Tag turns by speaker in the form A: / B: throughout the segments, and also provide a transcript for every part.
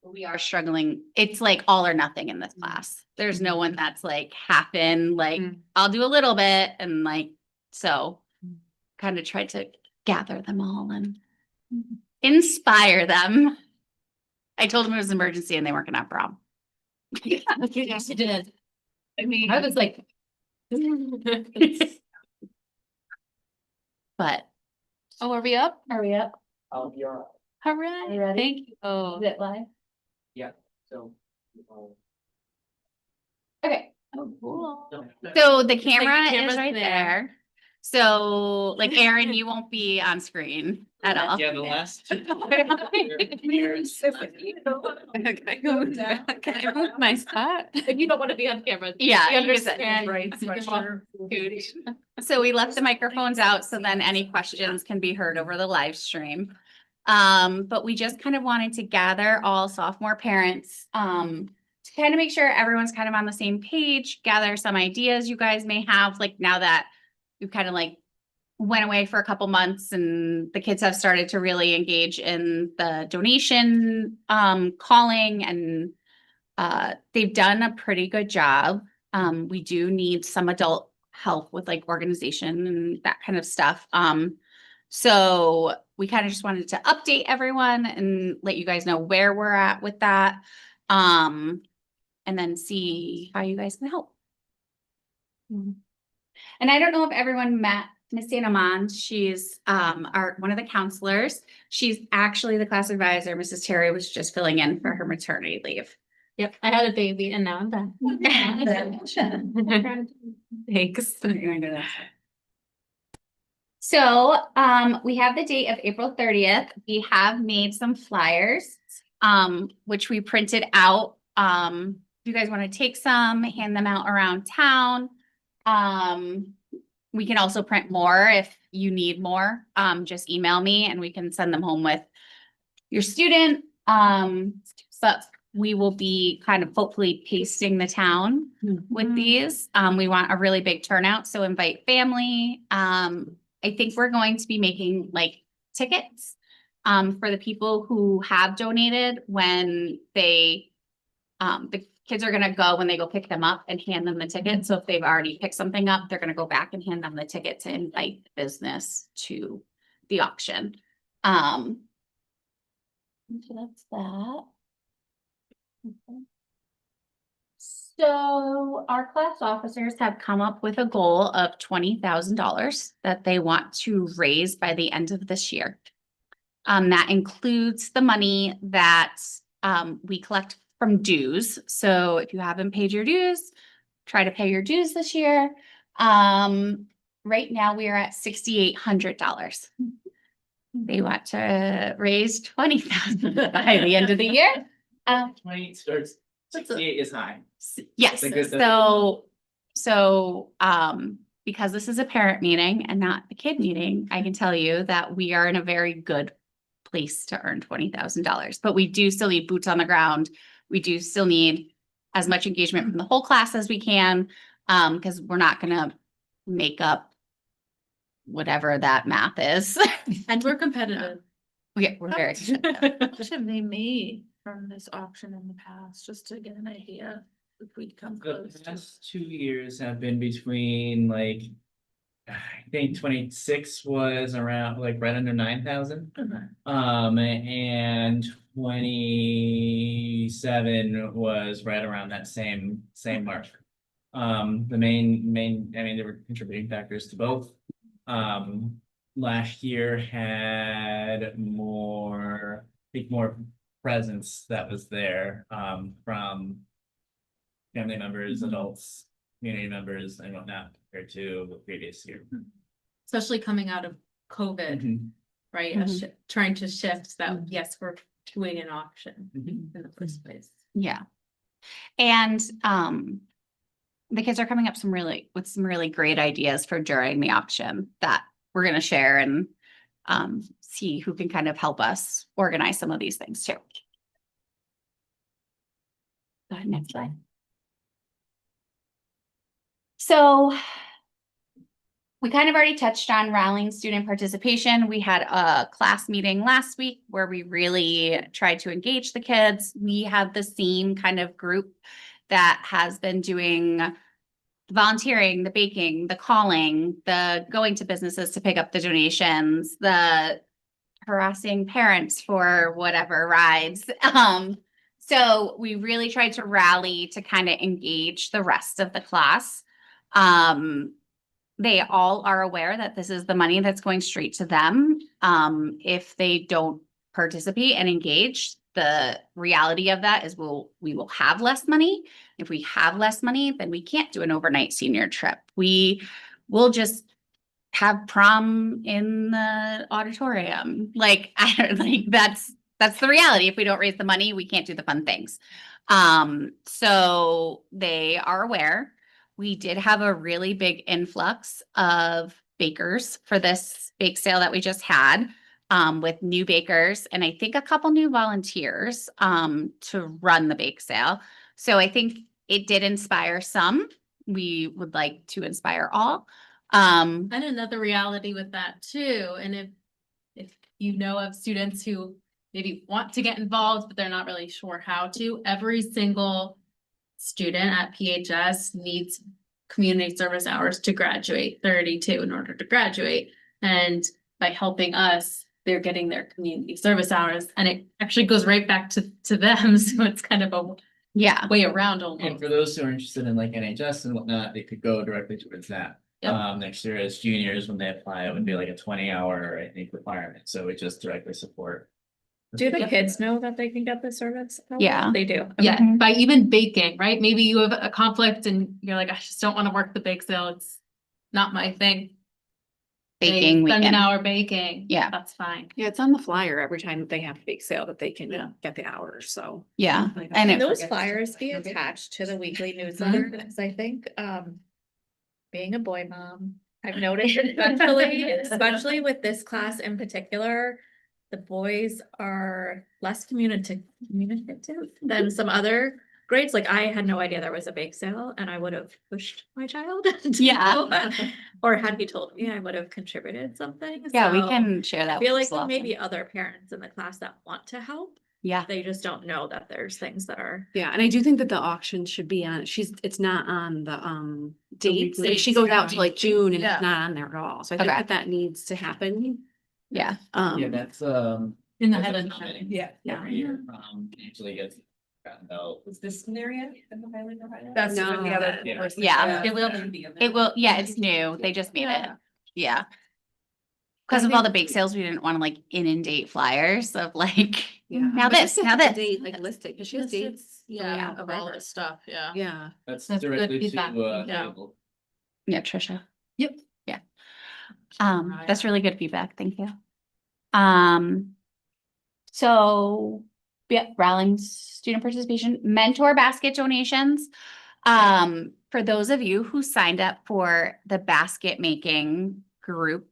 A: We are struggling. It's like all or nothing in this class. There's no one that's like half in, like I'll do a little bit and like, so kind of tried to gather them all and inspire them. I told them it was an emergency and they weren't gonna have a problem.
B: Yes, you did.
A: I mean, I was like, but.
B: Oh, are we up?
A: Are we up?
C: Oh, you're up.
B: All right.
A: Are you ready?
B: Thank you. Oh.
A: Is it live?
C: Yeah, so.
A: Okay.
B: Oh, cool.
A: So the camera
B: camera's
A: is right
B: there.
A: there. So like Aaron, you won't be on screen at all.
C: Yeah, the last two.
B: Can I move my spot? If you don't want to be on camera.
A: Yeah,
B: I
A: you said-
B: understand.
A: Right. So we left the microphones out so then any questions can be heard over the live stream. But we just kind of wanted to gather all sophomore parents, to kind of make sure everyone's kind of on the same page, gather some ideas you guys may have, like now that you kind of like went away for a couple months and the kids have started to really engage in the donation, calling and, they've done a pretty good job. We do need some adult help with like organization and that kind of stuff. So we kind of just wanted to update everyone and let you guys know where we're at with that. And then see how you guys can help. And I don't know if everyone met Miss Sanamon. She's one of the counselors. She's actually the class advisor. Mrs. Terry was just filling in for her maternity leave.
B: Yep, I had a baby and now I'm done. Thanks.
A: So we have the date of April 30th. We have made some flyers, which we printed out. If you guys want to take some, hand them out around town. We can also print more if you need more. Just email me and we can send them home with your student. But we will be kind of hopefully pasting the town with these. We want a really big turnout, so invite family. I think we're going to be making like tickets for the people who have donated when they, the kids are gonna go when they go pick them up and hand them the ticket. So if they've already picked something up, they're gonna go back and hand them the ticket to invite the business to the auction. So that's that. Okay. So our class officers have come up with a goal of $20,000 that they want to raise by the end of this year. That includes the money that we collect from dues. So if you haven't paid your dues, try to pay your dues this year. Right now we are at $6,800. They want to raise $20,000 by the end of the year.
C: 20 starts, 68 is high.
A: Yes, because this is a parent meeting and not the kid meeting, I can tell you that we are in a very good place to earn $20,000, but we do still need boots on the ground. We do still need as much engagement from the whole class as we can, because we're not gonna make up whatever that math is.
B: And we're competitive.
A: Yeah, we're very competitive.
D: What have they made from this auction in the past, just to get an idea if we come
C: The
D: close to?
C: past 2 years have been between like, I think 26 was around like right under 9,000. And 27 was right around that same mark. The main, I mean, there were contributing factors to both. Last year had more, I think more presence that was there, from family members, adults, community members and whatnot compared to the previous year.
B: Especially coming out of COVID,
C: Mhm.
B: right? Trying to shift that, yes, we're doing an auction in the first place.
A: Yeah. And the kids are coming up with some really great ideas for during the auction that we're gonna share and see who can kind of help us organize some of these things too. Go ahead, next slide. So We kind of already touched on rallying student participation. We had a class meeting last week where we really tried to engage the kids. We have the same kind of group that has been doing volunteering, the baking, the calling, the going to businesses to pick up the donations, the harassing parents for whatever rides. So we really tried to rally to kind of engage the rest of the class. They all are aware that this is the money that's going straight to them. If they don't participate and engage, the reality of that is we will have less money. If we have less money, then we can't do an overnight senior trip. We will just have prom in the auditorium. Like, I don't like that's the reality. If we don't raise the money, we can't do the fun things. So they are aware. We did have a really big influx of bakers for this bake sale that we just had, with new bakers and I think a couple new volunteers to run the bake sale. So I think it did inspire some. We would like to inspire all.
B: And another reality with that too, and if you know of students who maybe want to get involved, but they're not really sure how to, every single student at PHS needs community service hours to graduate, 32 in order to graduate. And by helping us, they're getting their community service hours, and it actually goes right back to them. So it's kind of a
A: Yeah.
B: way around
C: And
B: almost.
C: for those who are interested in like NHS and whatnot, they could go directly towards that.
B: Yep.
C: Next year as juniors, when they apply, it would be like a 20-hour, I think, requirement. So we just directly support.
D: Do the
B: Yep.
D: kids know that they can get the service?
A: Yeah.
D: They do.
B: Yeah,
A: Mhm.
B: by even baking, right? Maybe you have a conflict and you're like, I just don't want to work the bake sale. It's not my thing. They
A: Baking
B: spend an
A: weekend.
B: hour baking.
A: Yeah.
B: That's fine.
E: Yeah, it's on the flyer every time that they have a bake sale that they can
B: Yeah.
E: get the hours, so.
A: Yeah.
E: Like,
A: And
E: I
A: it-
D: Can those
E: forget.
D: flyers be attached to the weekly newsletter? Because I think, being a boy mom, I've noticed especially with this class in particular, the boys are less communicative than some other grades. Like I had no idea there was a bake sale and I would have pushed my child. to
A: Yeah.
D: go. Or had he told me, I would have contributed something.
A: Yeah, we
D: So
A: can share that.
D: I feel
A: with
D: like there
A: Sloan.
D: may be other parents in the class that want to help.
A: Yeah.
D: They just don't know that there's things that are.
E: Yeah, and I do think that the auction should be on, it's not on the dates,
B: weekly
E: like she goes out to like June and
B: Yeah.
E: it's not on there at all, so I think
A: Okay.
E: that needs to happen.
A: Yeah.
C: Yeah, that's
B: In the
C: that's
B: head
C: a
B: of
C: comment.
E: Yeah.
C: Every year, usually gets gotten out.
F: Was this in there yet? In the Highland or Highland?
D: That's
E: No.
D: the other.
C: Yeah.
D: person.
A: Yeah.
B: It will
F: be in there.
A: It will, yeah, it's new. They just made it.
D: Yeah.
A: Yeah. Because of all the bake sales, we didn't want to like inundate flyers of like,
E: Yeah.
A: now
E: But
A: this,
E: just to
A: now
E: have the
A: this.
E: Date, like listed, cause she has dates. going out
D: Of all
E: forever.
D: this stuff, yeah.
E: Yeah,
C: That's
B: That's good
C: directly to
B: feedback.
D: Yeah.
C: Abel.
A: Yeah, Trisha.
B: Yep.
A: Yeah.
B: Mariah.
A: That's really good feedback. Thank you. So yeah, rallying student participation, mentor basket donations. For those of you who signed up for the basket making group,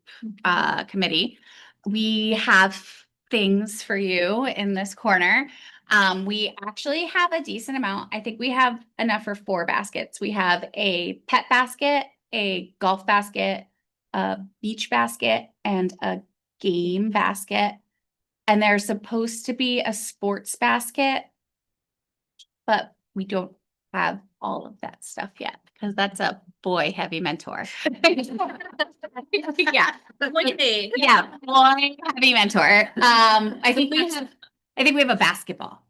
A: committee, we have things for you in this corner. We actually have a decent amount. I think we have enough for 4 baskets. We have a pet basket, a golf basket, a beach basket, and a game basket. And there's supposed to be a sports basket, but we don't have all of that stuff yet because that's a boy heavy mentor. Yeah.
D: Wait,
A: Yeah, boy heavy mentor. I think we have a basketball.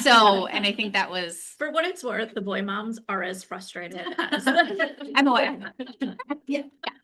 A: So, and I think that was,
D: for what it's worth, the boy moms are as frustrated as.
A: I'm aware.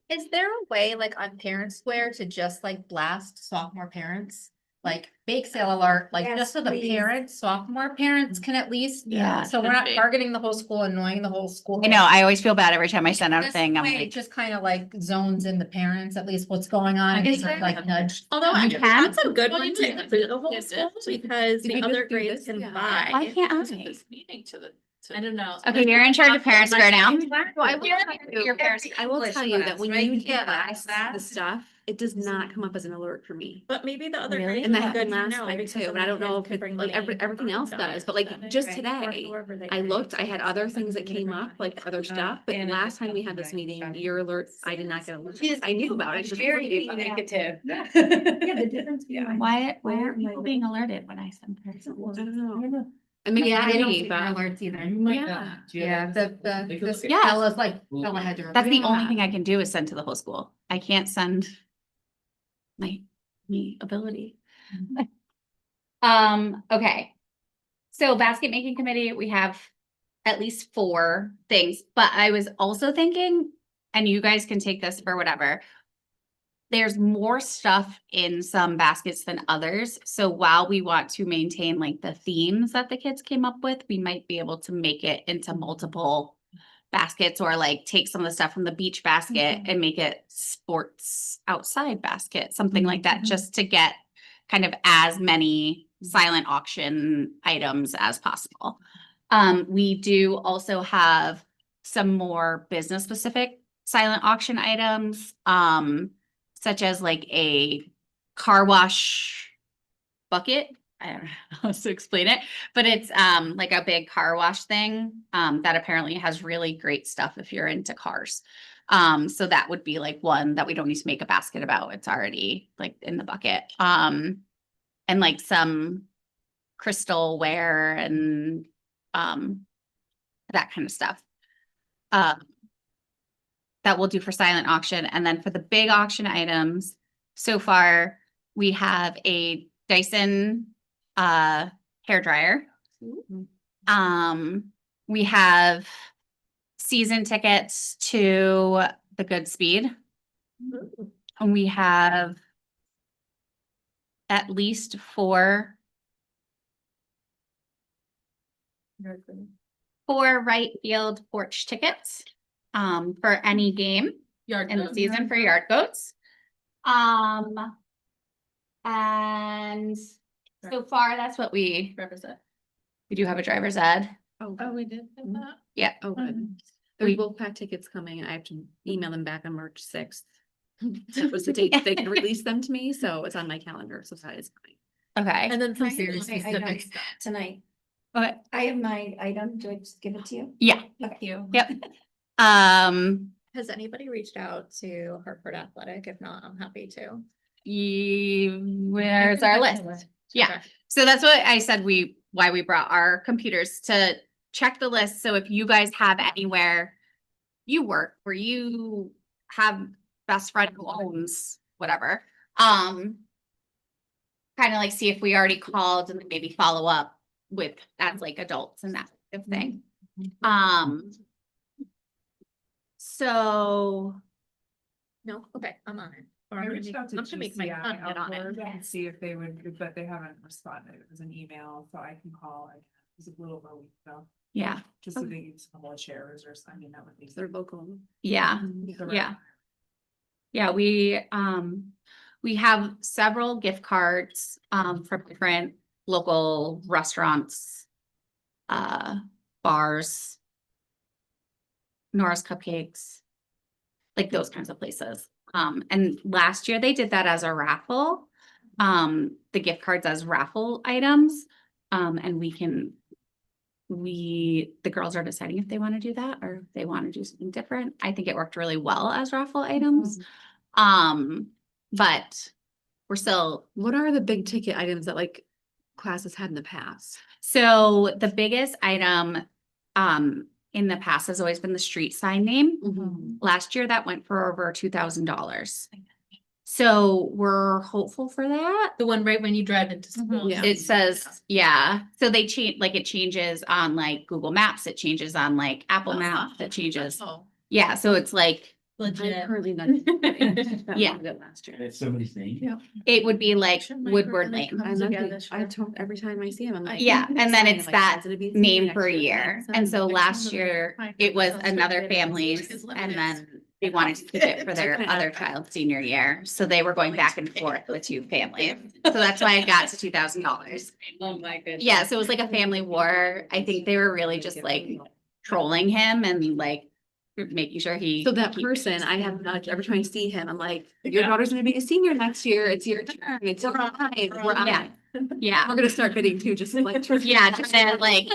G: Is there a way like on Parent Square to just like blast sophomore parents? Like bake sale alert, like Yes, just so the please. parents, sophomore parents can at least.
A: Yeah.
G: So we're not targeting the whole school, annoying the whole school.
A: I know, I always feel bad every time I send out a
G: This
A: thing. I'm
G: way, it
A: like,
G: just kind of like zones in the parents, at least what's going on, and
D: Is
G: sort of
D: there-
G: like nudge.
D: Although
A: You
D: actually,
A: can?
D: that's a good
B: Well,
D: one
B: you
D: to
B: did.
D: do the whole
B: You
D: school
B: did.
D: because
E: Did
D: the
E: we
D: other
E: just do
D: grades
E: this?
D: can
E: Yeah.
A: why
D: buy.
A: can't I?
B: Meeting to the. I don't know.
A: Okay, you're in charge of Parent Square now.
E: Well, I will
A: You're-
E: tell you-
A: your parents-
E: I will
G: English
E: tell you that
G: class,
E: when
G: right?
E: you
G: You
E: give
G: can't
E: us
G: ask that.
E: the stuff, it does not come up as an alert for me.
D: But maybe the other.
A: Really?
D: night
E: And
D: is
E: that
D: good
E: happened
D: to
E: last
D: know,
E: week
D: because
E: too,
D: then
E: and I don't
D: the
E: know
D: kids
E: if
D: can
E: it's
D: bring
E: like
D: money for
E: everything else
D: donuts.
E: does, but like just
D: Right.
E: today.
D: Or whoever they
E: I
D: bring.
E: looked, I had other things that came up, like other stuff, but
F: and it
E: last
F: just
E: time we
F: comes
E: had this
F: back
E: meeting,
F: fast.
E: your alert, I did not get a alert.
F: She's
E: I knew about it. just
F: Very
E: didn't worry about it.
F: communicative.
D: Yeah, the difference between.
A: Why aren't people being alerted when I send her?
E: I don't know. And maybe
G: Yeah,
E: not
G: I don't
E: me,
G: see
E: but.
G: alerts either.
E: Yeah.
G: Yeah, the
A: Yeah.
G: fella's like, fella had to.
A: That's the only
E: Yeah.
A: thing I can do is send to the whole school. I can't send me ability. Okay. So basket making committee, we have at least 4 things, but I was also thinking, and you guys can take this for whatever. There's more stuff in some baskets than others. So while we want to maintain like the themes that the kids came up with, we might be able to make it into multiple baskets or like take some of the stuff from the beach basket and make it sports outside basket, something like that, just to get kind of as many silent auction items as possible. We do also have some more business specific silent auction items, such as like a car wash bucket. I don't know how else to explain it, but it's like a big car wash thing that apparently has really great stuff if you're into cars. So that would be like one that we don't need to make a basket about. It's already like in the bucket. And like some crystal ware and that kind of stuff. That we'll do for silent auction. And then for the big auction items, so far we have a Dyson hair dryer. We have season tickets to the Good Speed. And we have at least 4 right field porch tickets for any game
B: Yard
A: in the
B: goat.
A: season for yard goats. And so far, that's what we
B: Represent.
A: do have a driver's ed.
E: Oh,
B: Oh, we did have that?
A: Yeah.
E: oh, good.
B: Mhm.
E: There's Wolfpack tickets coming. I have to email them back on March 6th. That was the date they can release them to me, so it's on my calendar, so that is fine.
A: Okay.
B: And then some
F: I-
B: serious
F: I-
B: specific stuff.
F: Tonight,
A: Okay.
F: I have my item, do I just give it to you?
A: Yeah.
B: Thank you.
A: Yep.
D: Has anybody reached out to Hartford Athletic? If not, I'm happy to.
A: Where's our list? Yeah.
D: Okay.
A: So that's what I said why we brought our computers to check the list. So if you guys have anywhere you work, where you have best friend who owns whatever, kind of like see if we already called and then maybe follow up with as like adults and that kind of thing. So
D: No, okay, I'm on it. Or
H: I
D: I'm gonna
H: reached
D: make-
H: out to
D: I'm gonna make my
H: GCI
D: son get on it.
H: Outward and see if they would, but they haven't responded. It was an email, so I can call. It was a little over a week ago,
A: yeah,
H: just so they need some more chairs or something that would be.
E: They're local.
A: yeah.
H: the
A: Yeah.
H: right-
A: Yeah, we have several gift cards from different local restaurants, bars, Nora's Cupcakes, like those kinds of places. And last year they did that as a raffle, the gift cards as raffle items. And the girls are deciding if they want to do that or if they want to do something different. I think it worked really well as raffle items. But we're still,
E: What are the big ticket items that like classes had in the past?
A: so the biggest item, in the past has always been the street sign name. Last year that went for over $2,000. So we're hopeful for that.
B: The one right when you drive into school.
E: Yeah.
A: It says, yeah, so they change, like it changes on like Google Maps, it changes on like Apple Maps, it changes.
B: Oh,
A: Yeah, so it's like,
E: I'm
B: legit.
E: currently not.
A: Yeah.
E: Last year.
C: It's somebody's name.
A: it would be like
D: Should my
A: Woodward
D: organic
A: Lane.
D: come
E: I love
D: together,
E: it. I
D: sure.
E: told every time I see him, I'm like.
A: Yeah, and then it's that name for a
E: year.
A: year. And so last year it was another family's and then they wanted to keep it for their other child's senior year. So they were going back and forth with 2 families. So that's why it got to $2,000.
F: Oh, my goodness.
A: Yeah, so it was like a family war. I think they were really just like trolling him and like making sure he.
E: So that
A: keep-
E: person, I have nudged every time I see him, I'm like, your daughter's gonna be a senior next year. It's your turn. It's your time. We're on
A: Yeah.
E: it.
A: Yeah,
E: We're gonna start bidding too, just like.
A: yeah, just to like,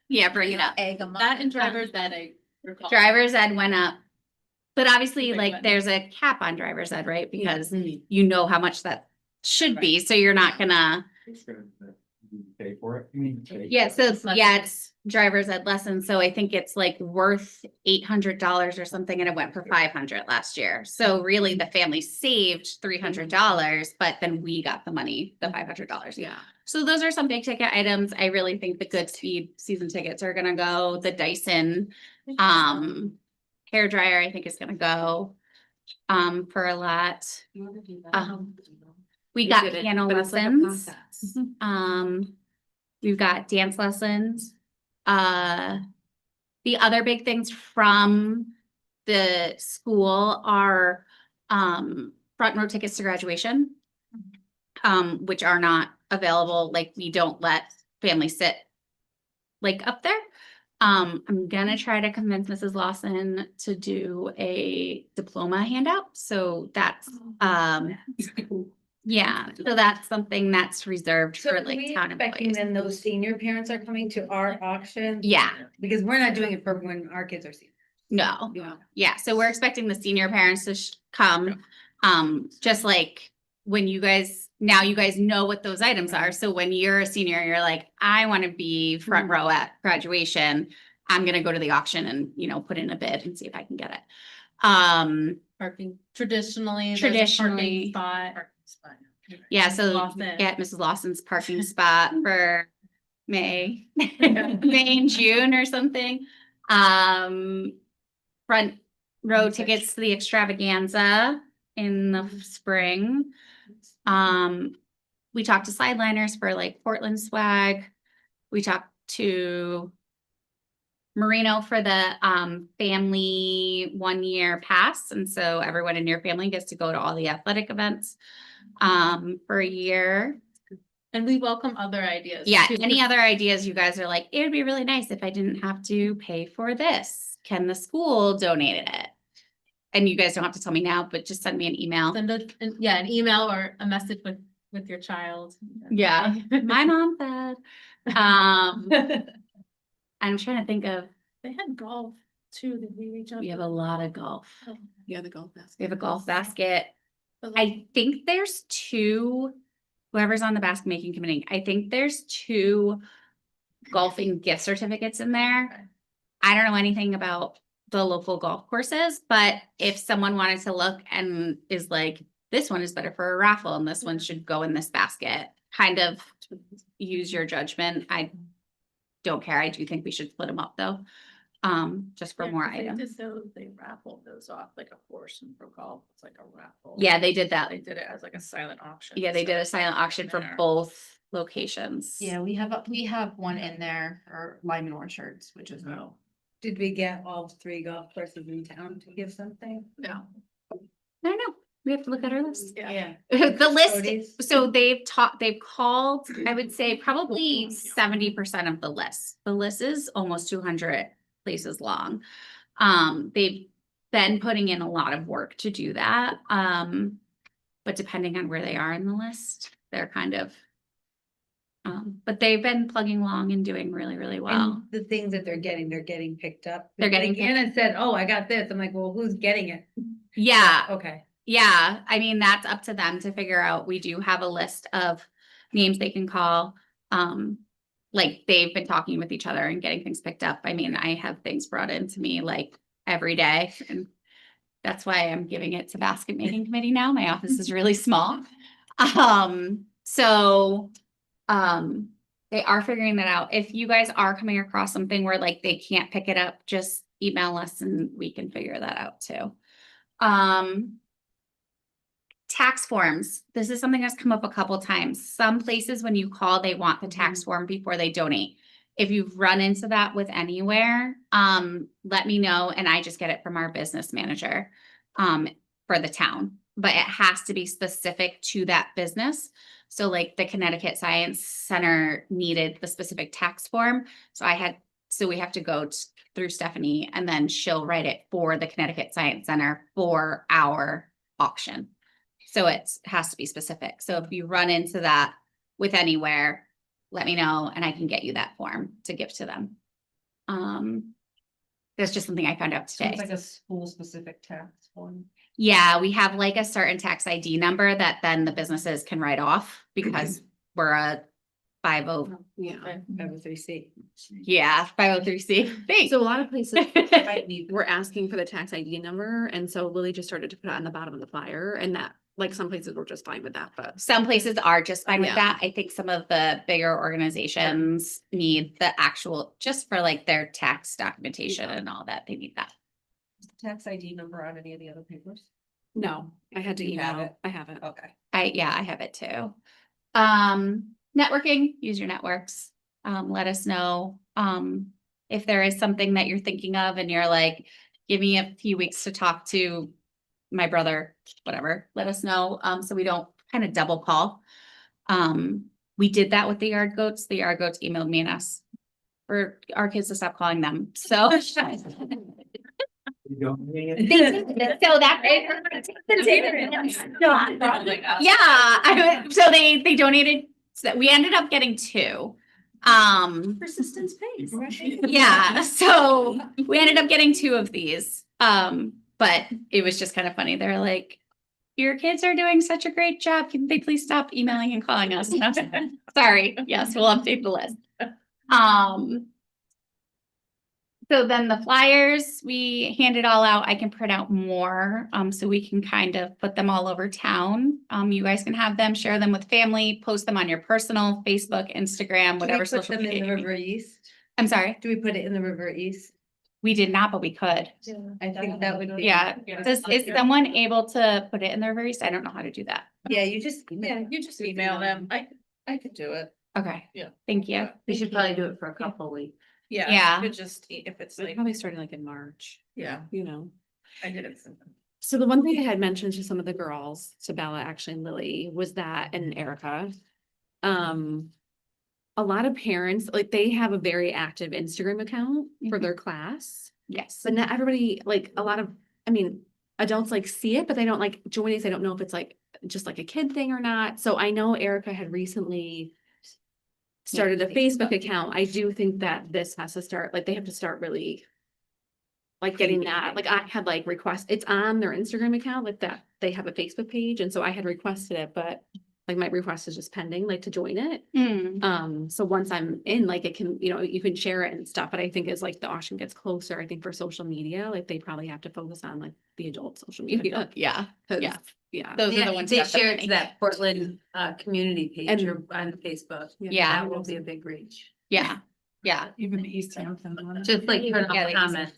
A: yeah, bring it up.
G: Egg 'em up.
B: That and driver's ed, I recall.
A: Driver's ed went up. But obviously,
B: Big
A: like,
B: one.
A: there's a cap on driver's ed, right? Because you know how much that should be, so you're not gonna.
C: Pay for it. You mean pay
A: Yeah,
C: for it?
A: so yeah, it's driver's ed lessons, so I think it's like worth $800 or something, and it went for 500 last year. So really, the family saved $300, but then we got the money, the $500.
E: Yeah.
A: So those are some big ticket items. I really think the Good Speed season tickets are gonna go. The Dyson hair dryer, I think is gonna go for a lot. We got
E: did it,
A: piano
E: but it's like a
A: lessons.
E: process.
A: We've got dance lessons. The other big things from the school are front row tickets to graduation. Which are not available, like we don't let families sit like up there. I'm gonna try to convince Mrs. Lawson to do a diploma handout, so that's, yeah, so that's something that's reserved
F: So
A: for
F: are
A: like
F: we
A: town
F: expecting
A: employees.
F: then those senior parents are coming to our auction?
A: Yeah,
F: Because we're not doing it for when our kids are seniors.
A: no,
E: Yeah.
A: yeah, so we're expecting the senior parents to come, just like when you guys know what those items are, so when you're a senior, you're like, I wanna be front row at graduation. I'm gonna go to the auction and, put in a bid and see if I can get it.
B: Parking traditionally. there's a
A: Traditionally.
B: parking spot.
A: Yeah, so
B: Lawson.
A: get Mrs. Lawson's parking spot for May, May and June or something. Front row tickets to the extravaganza in the spring. We talked to sideliners for like Portland swag. We talked to Marino for the family 1 year pass. And so everyone in your family gets to go to all the athletic events for a year.
B: And we welcome other ideas.
A: Yeah,
B: too.
A: any other ideas you guys are like, it would be really nice if I didn't have to pay for this. Can the school donate it? And you guys don't have to tell me now, but just send me an email.
B: Send an email or a message with your child.
A: Yeah, my mom said. I'm trying to think of,
B: They had golf too. Did we reach out?
A: we have a lot of golf.
E: Yeah, the golf basket.
A: We have a golf basket.
B: to-
A: I think there's two, whoever's on the basket making committee, I think there's 2 golfing gift certificates in there. I don't know anything about the local golf courses, but if someone wanted to look and is like, this one is better for a raffle and this one should go in this basket, kind of use your judgment. I don't care. I do think we should split them up though. Just for more items.
B: They raffled those off like a portion for golf. It's like a raffle.
A: Yeah, they did that.
B: They did it as like a silent auction.
A: Yeah, they did a silent auction for
B: There.
A: both locations.
G: Yeah, we have one in there for Lyman Orchards, which is no.
F: Did we get all 3 golf courses in town to give something?
B: No.
A: I don't know. We have to look at our list.
F: Yeah.
A: The list,
F: Cody's?
A: so they've called, I would say probably 70% of the list. The list is almost 200 places long. They've been putting in a lot of work to do that. But depending on where they are in the list, they're kind of, but they've been plugging along and doing really, really well.
F: And the things that they're getting picked up.
A: They're getting
F: Like Anna said, oh, I got this. I'm like, well, who's getting it?
A: Yeah,
F: Okay.
A: yeah, I mean, that's up to them to figure out. We do have a list of names they can call. Like they've been talking with each other and getting things picked up. I mean, I have things brought in to me like every day and that's why I'm giving it to basket making committee now. My office is really small. So they are figuring that out. If you guys are coming across something where like they can't pick it up, just email us and we can figure that out too. Tax forms. This is something that's come up a couple times. Some places when you call, they want the tax form before they donate. If you've run into that with anywhere, let me know and I just get it from our business manager for the town. But it has to be specific to that business. So like the Connecticut Science Center needed the specific tax form. So I had So we have to go through Stephanie and then she'll write it for the Connecticut Science Center for our auction. So it has to be specific. So if you run into that with anywhere, let me know and I can get you that form to give to them. That's just something I found out
F: So it's
A: today.
F: like a school-specific tax form.
A: Yeah, we have like a certain tax ID number that then the businesses can write off because we're a 50,
E: Yeah.
F: 503C.
A: yeah, 503C. Thanks.
E: So a lot of places
F: Might need-
E: were asking for the tax ID number, and so Lily just started to put it on the bottom of the flyer, and that, like, some places were just fine with that, but.
A: Some places are just fine with
E: Yeah.
A: that. I think some of the bigger organizations need the actual, just for like their tax documentation and all that, they need that.
F: Tax ID number on any of the other papers?
E: No, I had to
F: You have
E: email,
F: it?
E: I have it.
F: Okay.
A: I have it too. Networking, use your networks. Let us know, if there is something that you're thinking of and you're like, give me a few weeks to talk to my brother, whatever, let us know, so we don't kind of double call. We did that with the yard goats. The yard goats emailed me and us for our kids to stop calling them, so. They did. So that. Yeah, so they donated, so we ended up getting 2.
F: Persistence pays.
A: Yeah, so we ended up getting 2 of these. But it was just kind of funny. They're like, your kids are doing such a great job. Can they please stop emailing and calling us? And I was like, sorry, yes, we'll update the list. So then the flyers, we hand it all out. I can print out more, so we can kind of put them all over town. You guys can have them, share them with family, post them on your personal Facebook, Instagram, whatever social
F: Put them in
A: media.
F: the
A: you
F: River
A: need.
F: East?
A: I'm sorry,
F: Do we put it in the River East?
A: we did not, but we could.
F: I think that would be.
A: Yeah, is someone able to put it in their very, I don't know how to do that.
F: Yeah, you just.
D: You just email them. I could do it.
A: Okay.
D: Yeah.
A: Thank you.
F: We should probably do it for a couple weeks.
D: Yeah.
A: Yeah.
D: It just, if it's
E: It
D: like,
E: probably started like in March,
D: yeah,
E: you know.
D: I did it.
E: So the one thing I had mentioned to some of the girls, to Bella, actually, and Lily, was that, and Erica. A lot of parents, like, they have a very active Instagram account for their class,
A: Yes.
E: but not everybody, like, a lot of, I mean, adults like see it, but they don't like join it. They don't know if it's like just like a kid thing or not. So I know Erica had recently started a Facebook account. I do think that this has to start, like, they have to start really like getting that, like, I had like request, it's on their Instagram account, like that, they have a Facebook page, and so I had requested it, but like my request is just pending, like, to join it. So once I'm in, like, it can, you know, you can share it and stuff, but I think as like the auction gets closer, I think for social media, like, they probably have to focus on like the adult social media.
A: Yeah,
E: 'Cause,
A: yeah.
E: yeah.
A: Those are the ones.
F: They
A: that have the
F: shared
A: money.
F: to that Portland
E: And-
F: community page or on Facebook.
A: Yeah.
F: That will be a big reach.
A: Yeah, yeah,
H: Even the East Hampton one.
F: Just like turn
A: Yeah,
F: off
A: the
F: comments.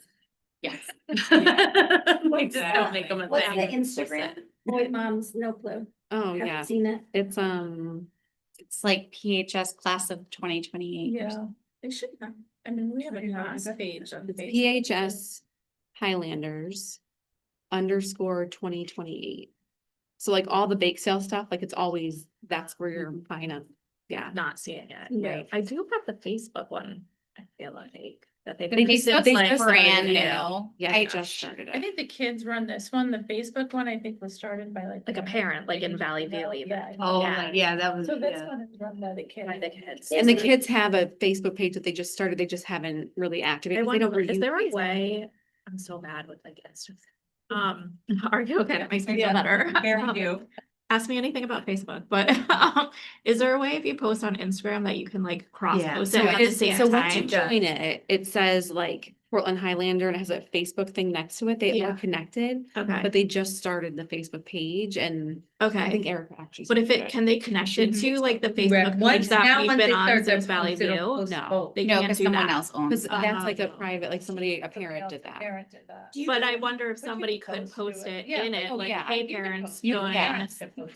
A: yes.
F: Like, just don't make them a
I: What's the
F: thing.
I: Instagram? Boy moms, no clue.
E: Oh, yeah,
I: Haven't seen it.
E: it's,
A: It's like PHS class of 2028.
D: Yeah, they should have, I mean, we have a class page on Facebook.
E: PHS Highlanders _ 2028. So like all the bake sale stuff, like, it's always, that's where you're buying it. Yeah.
D: Not seeing it.
I: Yeah.
D: Right. I do have the Facebook one. I feel like that they.
A: They
D: posted,
A: just
D: like,
A: brand new.
E: Yeah,
A: I
E: I just started
J: I
E: it.
J: think the kids run this one. The Facebook one, I think, was started by
D: Like a parent, like in Valley View.
J: Valley,
D: even.
J: yeah.
F: Oh,
D: Yeah.
F: like, yeah, that was,
J: So this
F: yeah.
J: one is run by the kids.
D: By the kids.
E: And the kids have a Facebook page that they just started, they just haven't really activated.
D: I
E: 'cause they
D: wonder,
E: don't
D: is there a
E: use-
D: way, I'm so bad with like Instagram. Are you okay? That makes me feel
J: Yeah.
D: better.
J: Very new.
D: Ask me anything about Facebook, but is there a way if you post on Instagram that you can like cross
F: Yeah.
D: post
E: So
D: it at the
E: it's,
D: same
E: so once you
D: time?
E: join it, it says like Portland Highlander and it has a Facebook thing next to it. They
D: Yeah.
E: are connected,
D: Okay,
E: but they just started the Facebook page, and I
D: okay.
E: think Erica actually.
D: But if
E: started
D: it, can they connect it to like the
F: Right,
D: Facebook page
F: once-
D: that
F: now
D: we've
F: once
D: been
F: they
D: on
F: start their
D: since Valley
F: post, it'll
D: View?
F: post
E: No.
F: both.
D: They
A: No,
D: can't
A: because
D: do
A: someone
D: that.
A: else owns.
E: Because
A: it.
E: that's like a private, like somebody, a parent did that.
J: Parent did that.
D: But I wonder if
J: But you
D: somebody
J: can
D: could
J: post
D: post
J: to
D: it
J: Yeah.
D: in it,
A: Oh,
D: like,
A: yeah.
D: hey,
J: You can
D: parents,
J: post.
A: You
D: join.
A: can.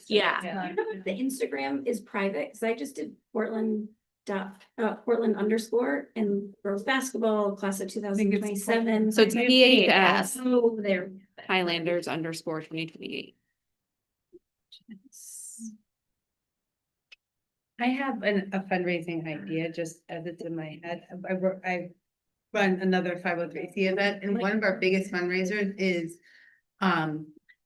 D: Yeah.
I: You know that the Instagram is private, because I just did Portland _, and girls basketball class of 2027.
E: So it's PHS
I: Oh, there.
E: Highlanders _ 2028.
F: I have a fundraising idea, just as it's in my head. I run another 503C event, and one of our biggest fundraisers is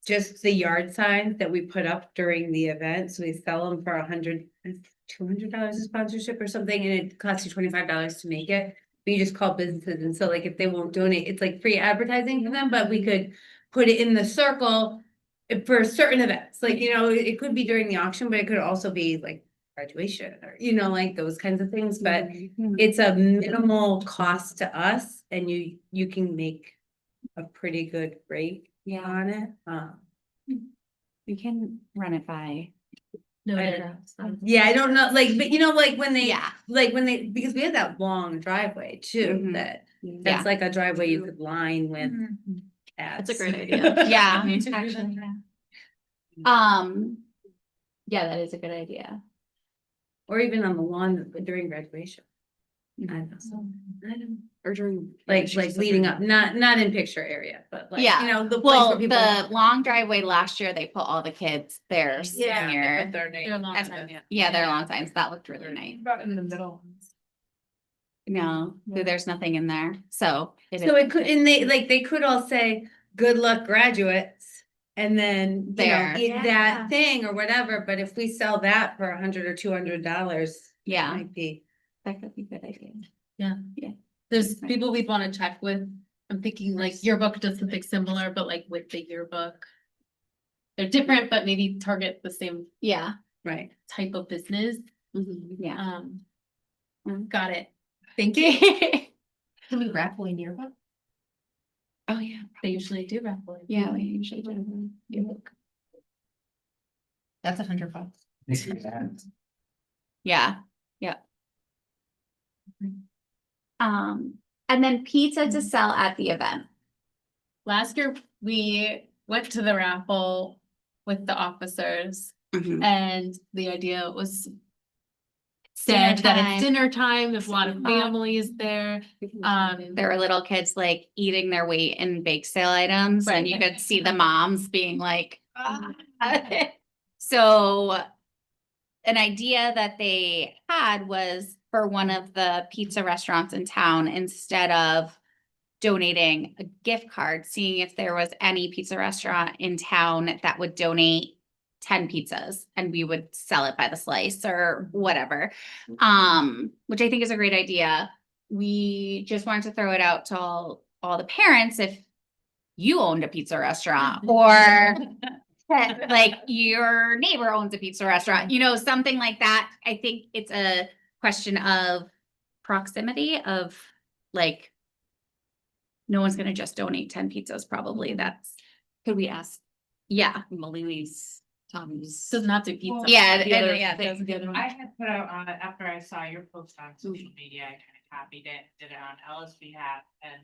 F: just the yard signs that we put up during the event. So we sell them for $200 a sponsorship or something, and it costs you $25 to make it. But you just call businesses, and so like if they won't donate, it's like free advertising for them, but we could put it in the circle for certain events, like, you know, it could be during the auction, but it could also be like graduation or, you know, like those kinds of things, but it's a minimal cost to us and you can make a pretty good rate on it.
A: We can run it by.
B: No,
F: I
B: they're-
F: Yeah, I don't know, like, but you know, like when they,
A: Yeah.
F: like when they, because we had that long driveway too,
A: Mhm.
F: that,
A: Yeah.
F: that's like a driveway you could line with
E: That's a
F: ads.
E: great idea.
A: Yeah, actually, yeah. Yeah, that is a good idea.
F: Or even on the lawn during graduation. I don't know.
E: Or during.
F: Like leading up, not in picture area, but like,
A: Yeah.
F: you know, the place
A: Well,
F: where people.
A: the long driveway last year, they put all the kids there.
F: Yeah,
A: senior.
B: They're long
A: And-
B: time.
A: Yeah, they're long signs. That looked really nice.
H: About in the middle.
A: No, there's nothing in there, so.
F: So it could, and they could all say, good luck graduates. And then, you know,
A: There.
F: eat that thing or whatever, but if we sell that for $100 or $200.
A: Yeah,
F: Might be.
A: that could be a good idea.
B: There's people we'd wanna check with. I'm thinking like yearbook does something similar, but like with the yearbook. They're different, but maybe target the same
A: Yeah,
F: Right.
B: type of business.
A: yeah.
B: Got it. Thank you.
G: Can we raffle a yearbook?
A: Oh, yeah.
B: They usually do raffle. it.
A: Yeah, we usually do.
G: That's $100.
A: Yeah, yeah. And then pizza to sell at the event.
B: Last year, we went to the raffle with the officers
A: Mm-hmm.
B: and the idea was
A: Dinner
B: said that
A: time.
B: it's dinner time, there's a lot of families there.
A: There were little kids like eating their weight in bake sale items and you could see the moms being like, "Ah." So an idea that they had was for one of the pizza restaurants in town, instead of donating a gift card, seeing if there was any pizza restaurant in town that would donate 10 pizzas and we would sell it by the slice or whatever. Which I think is a great idea. We just wanted to throw it out to all the parents if you owned a pizza restaurant or like your neighbor owns a pizza restaurant, you know, something like that. I think it's a question of proximity of like, no one's gonna just donate 10 pizzas, probably. That's,
E: Could we ask
A: yeah.
E: Malini's, Tommy's?
B: Doesn't have to be pizza.
A: Yeah,
E: The other
A: and yeah,
E: thing.
B: The other one.
H: I had put out on it after I saw your post on social media, I kind of copied it, did it on Ella's behalf, and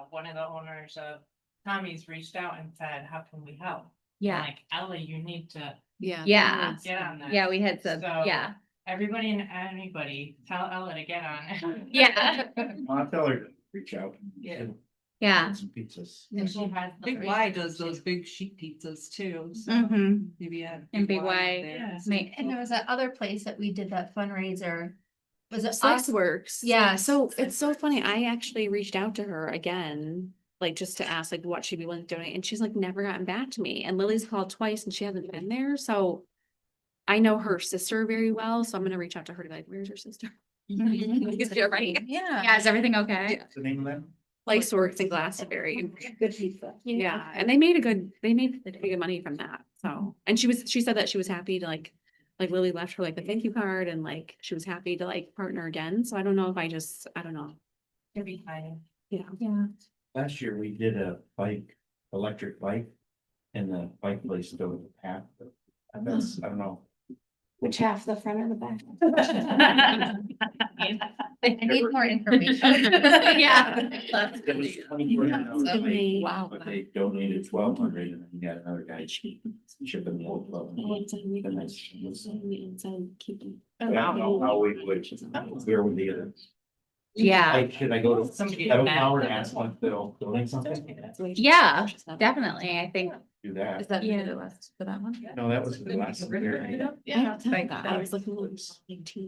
H: one of the owners of Tommy's reached out and said, how can we help? I'm
A: yeah,
H: Like, Ella, you need to
E: Yeah.
A: yeah,
H: get on that.
A: yeah, we had said,
H: So-
A: yeah,
H: Everybody and anybody, tell Ella to get on it.
A: yeah,
K: I'll tell her to reach out.
H: Yeah.
A: yeah.
K: Some pizzas.
H: And she has the
F: Big
H: great
F: Y
H: pictures,
F: does those
H: too.
F: big sheet pizzas too, so
A: Mm-hmm.
F: maybe add.
A: And Big Y,
F: there.
H: Yeah.
A: make,
G: And there was that other place that we did that fundraiser. Was it
E: Sex
G: us?
E: Works.
G: Yeah.
E: So it's so funny. I actually reached out to her again, like just to ask like what she'd be willing to donate. And she's like never gotten back to me. And Lily's called twice and she hasn't been there. So I know her sister very well. So I'm gonna reach out to her to be like, where's your sister? Is she all right?
A: yeah, is everything okay?
K: What's the name of that?
E: Like Works in Glastonbury.
I: Good pizza.
E: Yeah. And they made pretty good money from that. So, and she said that she was happy to like Lily left her like the thank you card and like she was happy to like partner again. So I don't know if I don't know.
H: It'd be fine.
E: Yeah.
A: Yeah.
K: Last year, we did a bike, electric bike. And the bike place donated half, but that's, I don't know.
I: Which half, the front or the back?
G: I need more information.
A: Yeah.
K: It was 24 bike,
E: Wow.
K: But they donated 1,200 and then you got another guy shipping the whole 1,200. And that's- I don't know how we would, where would the other?
A: Yeah,
K: Like, should I go to
H: Somebody
K: Seven
H: mad.
K: Power and ask them if they'll donate something?
A: yeah, definitely, I think,
K: Do that.
B: Is that
A: Yeah.
B: the last for that one?
K: No, that was the last year.
B: Yeah.
E: I was looking.
B: Or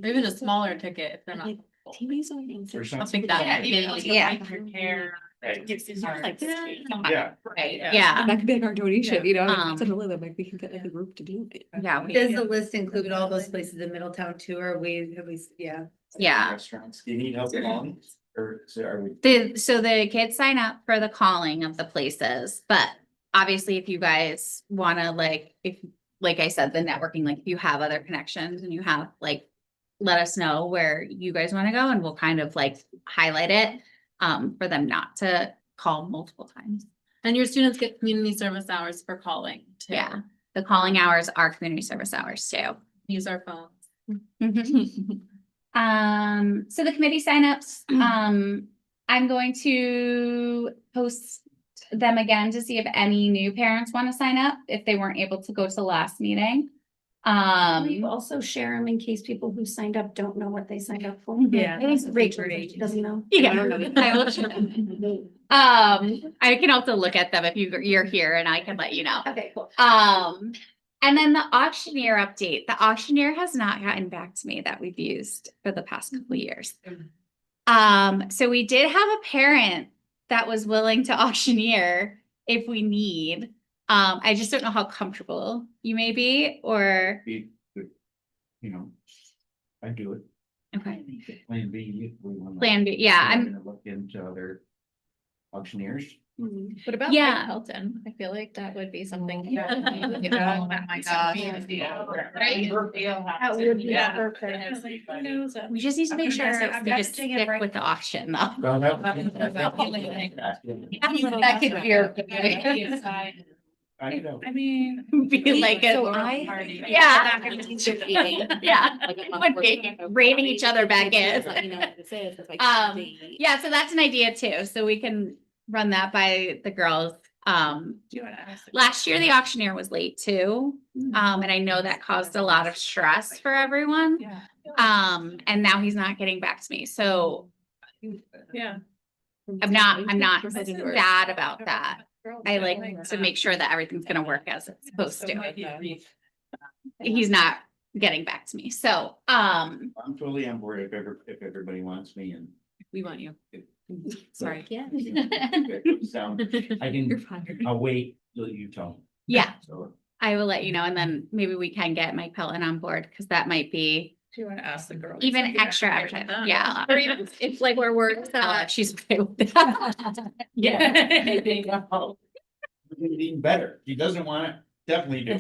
B: even a smaller ticket if they're not
E: TV's on.
K: For
B: I
K: some.
B: think that.
A: Yeah.
H: Prepare.
E: Like,
K: Yeah.
A: Right, yeah,
E: that could be like our donation, you know,
A: Um,
E: that's another, like, we can get like a group to do it.
A: yeah, we-
F: Does the list include all those places in Middletown too, or have we, yeah?
A: yeah.
K: Restaurants, do you need help along, or are we?
A: So the kids sign up for the calling of the places, but obviously if you guys wanna like I said, the networking, like if you have other connections and you have like, let us know where you guys wanna go and we'll kind of like highlight it, for them not to call multiple times.
B: And your students get community service hours for calling too.
A: Yeah, the calling hours are community service hours too.
B: Use our phones.
A: So the committee signups, I'm going to post them again to see if any new parents want to sign up, if they weren't able to go to the last meeting.
I: We also share them in case people who signed up don't know what they signed up for.
F: Yeah.
A: I think it's great.
I: Doesn't know.
A: Yeah.
E: I don't know.
A: I will- I can also look at them if you're here and I can let you know.
I: Okay, cool.
A: And then the auctioneer update, the auctioneer has not gotten back to me that we've used for the past couple of years. So we did have a parent that was willing to auctioneer if we need. I just don't know how comfortable you may be, or,
K: You know, I do it.
A: okay,
K: Plan B. If we wanna-
A: plan B, yeah,
K: I'm
A: I'm,
K: gonna look into other auctioneers.
D: What about
A: Yeah.
D: Mike Pelton? I feel like that would be something.
G: Oh my gosh.
I: That would be
H: Yeah.
I: perfect.
J: Who knows?
A: we just need to make sure
J: I'm
A: we just
J: messaging it
A: stick
J: right
A: with the auction though.
K: Well, that-
A: That could be your.
K: I know.
J: I mean.
A: Be like a.
E: So
A: Yeah. Yeah. Would be reining each other back in. Yeah, so that's an idea too, so we can run that by the girls.
J: Do you wanna ask?
A: Last year the auctioneer was late too, and I know that caused a lot of stress for everyone.
J: Yeah.
A: And now he's not getting back to me, so
J: Yeah.
A: I'm not sad about that. I like to make sure that everything's gonna work as it's supposed to. He's not getting back to me, so,
K: I'm totally on board if everybody wants me and.
E: We want you.
K: Sorry.
G: Yeah.
K: Sound, I
E: You're
K: can,
E: fine.
K: I'll wait till you tell me.
A: yeah,
K: So,
A: I will let you know, and then maybe we can get Mike Pelton on board, because that might be
J: Do you wanna ask the girl?
A: even extra advertising, yeah.
D: Or even if like where we're,
A: She's okay with that.
K: Yeah. Even better. He doesn't want it, definitely do.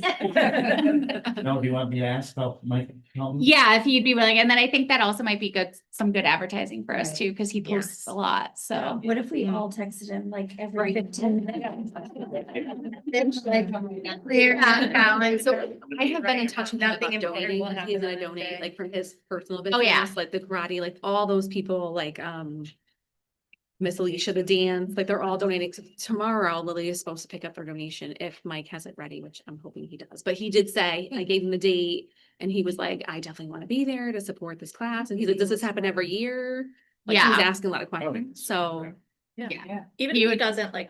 K: No, do you want me to ask about Mike? Pelton?
A: Yeah, if you'd be willing, and then I think that also might be some good adclearing for us
I: Right.
A: too, because he posts a lot, so.
I: What if we all texted him like every 15 minutes?
A: Clear out balance.
E: So I have been in touch with him
F: Nothing
E: about
F: important
E: donating,
F: will happen
E: he's gonna
F: on that
E: donate
F: day.
E: like from his personal
A: Oh, yeah.
E: business, like the karate, like all those people, like, Miss Alicia, the dance, like they're all donating. So tomorrow, Lily is supposed to pick up their donation if Mike has it ready, which I'm hoping he does. But he did say, I gave him the date and he was like, I definitely want to be there to support this class. And he's like, does this happen every year? Like he was
A: Yeah.
E: asking a lot of questions. So
J: Yeah.
D: even
A: He
D: if he
A: would-
D: doesn't like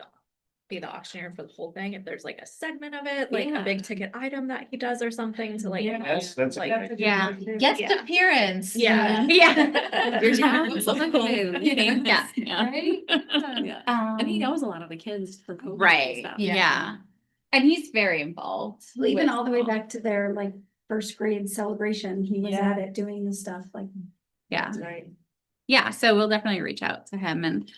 D: be the auctioneer for the whole thing, if there's like a segment of it, like
E: Yeah.
D: a big ticket item that he does or something to like.
K: That's.
D: Like,
A: Yeah.
G: Guest
D: Yeah.
G: appearance.
D: Yeah.
A: Yeah.
E: Your town, something cool.
A: Yeah, yeah.
E: Right? Yeah. And he
A: Um,
E: knows a lot of the kids from COVID. and
A: Right,
E: stuff.
A: yeah. And he's very involved.
I: Well, even
A: with-
I: all the way back to their like first grade celebration, he was
J: Yeah.
I: at it doing the stuff like.
A: Yeah.
J: Right.
A: Yeah, so we'll definitely reach out to him and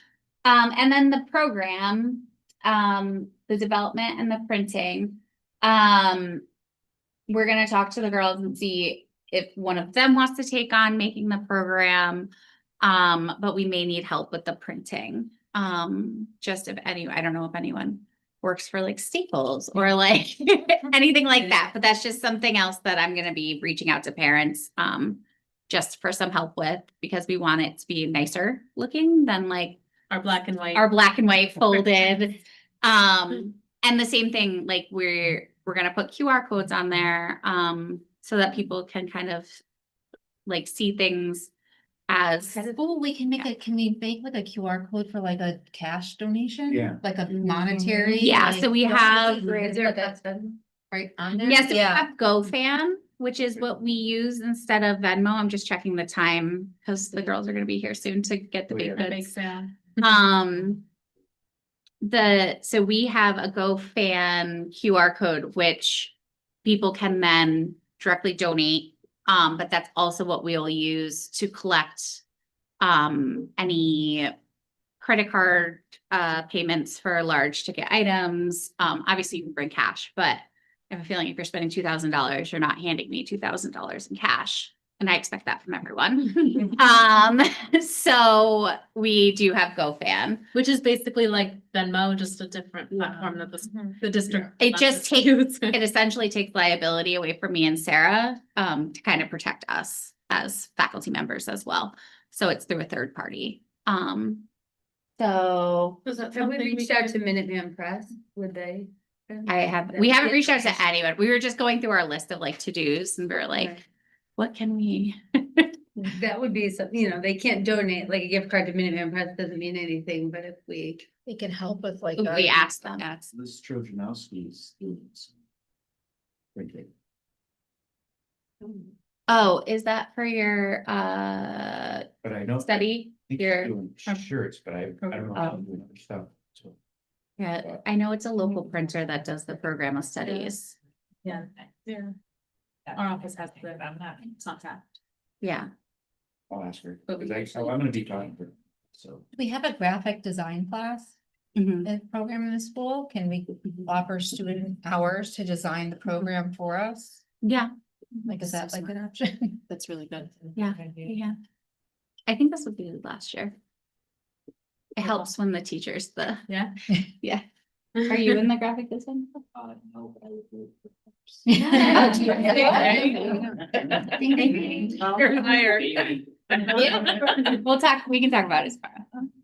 A: then the program, the development and the printing. We're gonna talk to the girls and see if one of them wants to take on making the program. But we may need help with the printing. Just if I don't know if anyone works for like Staples or like anything like that, but that's just something else that I'm gonna be reaching out to parents, just for some help with, because we want it to be nicer looking than like
B: Our black and white.
A: our black and white folded. And the same thing, like we're gonna put QR codes on there, so that people can kind of like see things as.
G: Oh, we can can we make like a QR code for like a cash donation?
K: Yeah.
G: Like a monetary?
A: Yeah,
G: like-
A: so we have,
G: Is there like a- right on there?
A: yes, we have GoFan. which is what we use instead of Venmo. I'm just checking the time because the girls are gonna be here soon to get the
C: Oh, yeah.
A: baked
B: Big
A: goods.
B: sale.
A: So we have a GoFan QR code, which people can then directly donate. But that's also what we'll use to collect any credit card payments for large ticket items. Obviously you can bring cash, but I have a feeling if you're spending $2,000, you're not handing me $2,000 in cash. And I expect that from everyone. So we do have GoFan.
B: Which is basically like Venmo, just a different platform that the district.
A: It
B: lets
A: just
B: us
A: takes,
B: use.
A: it essentially takes liability away from me and Sarah, to kind of protect us as faculty members as well. So it's through a third party. So
B: Was that
F: Have we
B: something we
F: reached out
B: could-
F: to Minuteman Press? Would they?
A: we haven't reached out to anyone. We were just going through our list of like to-dos and we were like,
F: Right.
A: what can we?
F: That would be some, you know, they can't donate, like a gift card to Minuteman Press doesn't mean anything, but if we.
G: We can help with like.
A: We asked them.
E: That's,
K: This Trojanowski's students. Okay.
A: Oh, is that for your
K: But I know.
A: study?
K: think
A: Your,
K: she's doing shirts, but I don't know if she's doing other stuff, so.
A: yeah, I know it's a local printer that does the program of studies.
B: Yeah.
J: Yeah.
B: Our office has the, it's not that.
A: Yeah.
K: I'll ask her,
B: But we
K: because I'm gonna be talking to her, so.
G: We have a graphic design class program in the school. Can we offer student hours to design the program for us?
A: Yeah,
G: Like, is that like an option?
E: that's really good.
A: yeah, yeah. I think that's what we did last year. It helps when the teachers,
B: Yeah.
A: yeah. Are you in the graphic design?
K: No, but I would do it.
J: You're hired.
A: We'll talk, we can talk about it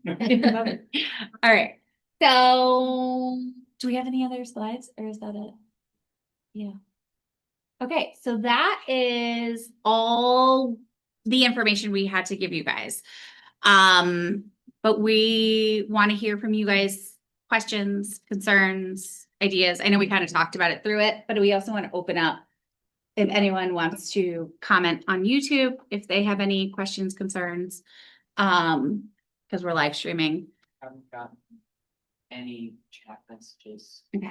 A: tomorrow. All right, so do we have any other slides or is that it? Yeah. Okay, so that is all the information we had to give you guys. But we want to hear from you guys, questions, concerns, ideas. I know we kind of talked about it through it, but we also want to open up if anyone wants to comment on YouTube, if they have any questions, concerns, because we're live streaming.
L: Haven't got any chat messages.
A: Okay.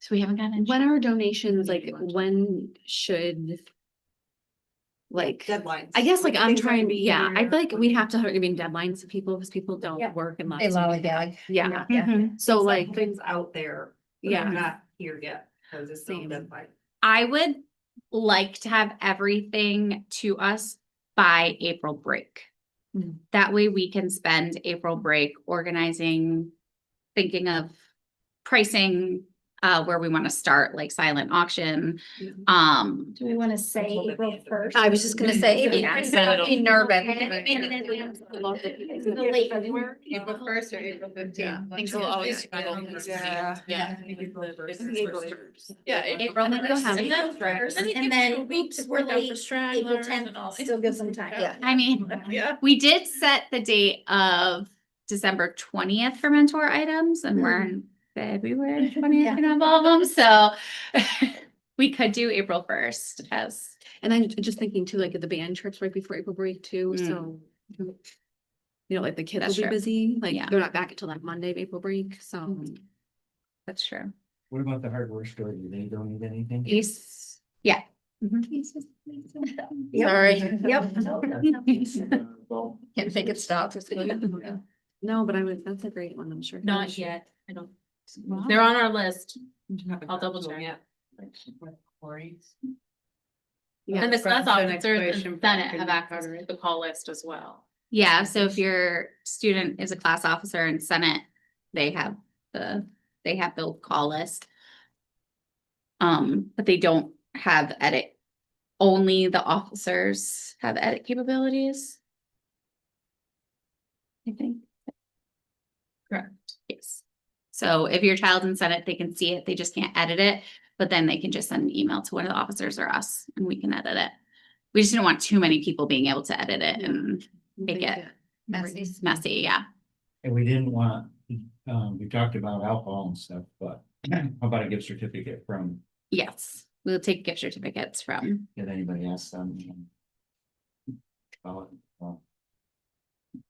A: So we haven't gotten.
E: When are donations, like, when should? Like,
F: Deadlines.
E: I guess like I'm trying, yeah, I feel like we have to have, I mean, deadlines to people because people
F: Yeah.
E: don't work unless.
G: They lollygag.
E: Yeah,
A: Mhm.
E: so like,
F: Things out there. but
E: Yeah.
F: they're Not here yet, because it's still
E: Same.
F: deadline.
A: I would like to have everything to us by April break.
E: Mm.
A: That way we can spend April break organizing, thinking of pricing, where we want to start, like silent auction.
I: Do we want to say April first?
G: I was just gonna say,
A: Yeah.
G: be nervous.
F: April first or April 15th.
A: Thanks.
F: Yeah.
G: Yeah.
J: Yeah.
A: April, maybe go have it.
I: And then weeks we're late, April 10th, still gives them time.
G: Yeah.
A: I mean,
J: Yeah.
A: we did set the date of December 20th for mentor items and we're in February 20th and all of them, so we could do April 1st as,
E: and I'm just thinking too, like the band trips right before April break too, so. You know, like the kids
A: That's
E: will be
A: true.
E: busy, like
A: Yeah.
E: they're not back until that Monday of April break, so.
A: that's true.
K: What about the hardware store? Do they donate anything?
A: East, yeah.
G: Sorry.
I: Yep.
G: Can't make it stop.
E: No, but I would, that's a great one, I'm sure.
B: Not yet. I don't. They're on our list. I'll double check.
E: Yeah.
B: And the class
F: That's an
B: officers
F: exploration
B: and Senate have
F: for
B: access to the call list as well.
A: Yeah, so if your student is a class officer in Senate, they have the call list. But they don't have edit. Only the officers have edit capabilities. I think.
B: Correct.
A: Yes. So if your child's in Senate, they can see it, they just can't edit it, but then they can just send an email to one of the officers or us and we can edit it. We just don't want too many people being able to edit it and make it messy, yeah.
K: And we didn't want, we talked about alcohol and stuff, but how about a gift certificate from
A: Yes, we'll take gift certificates from.
K: Did anybody ask them?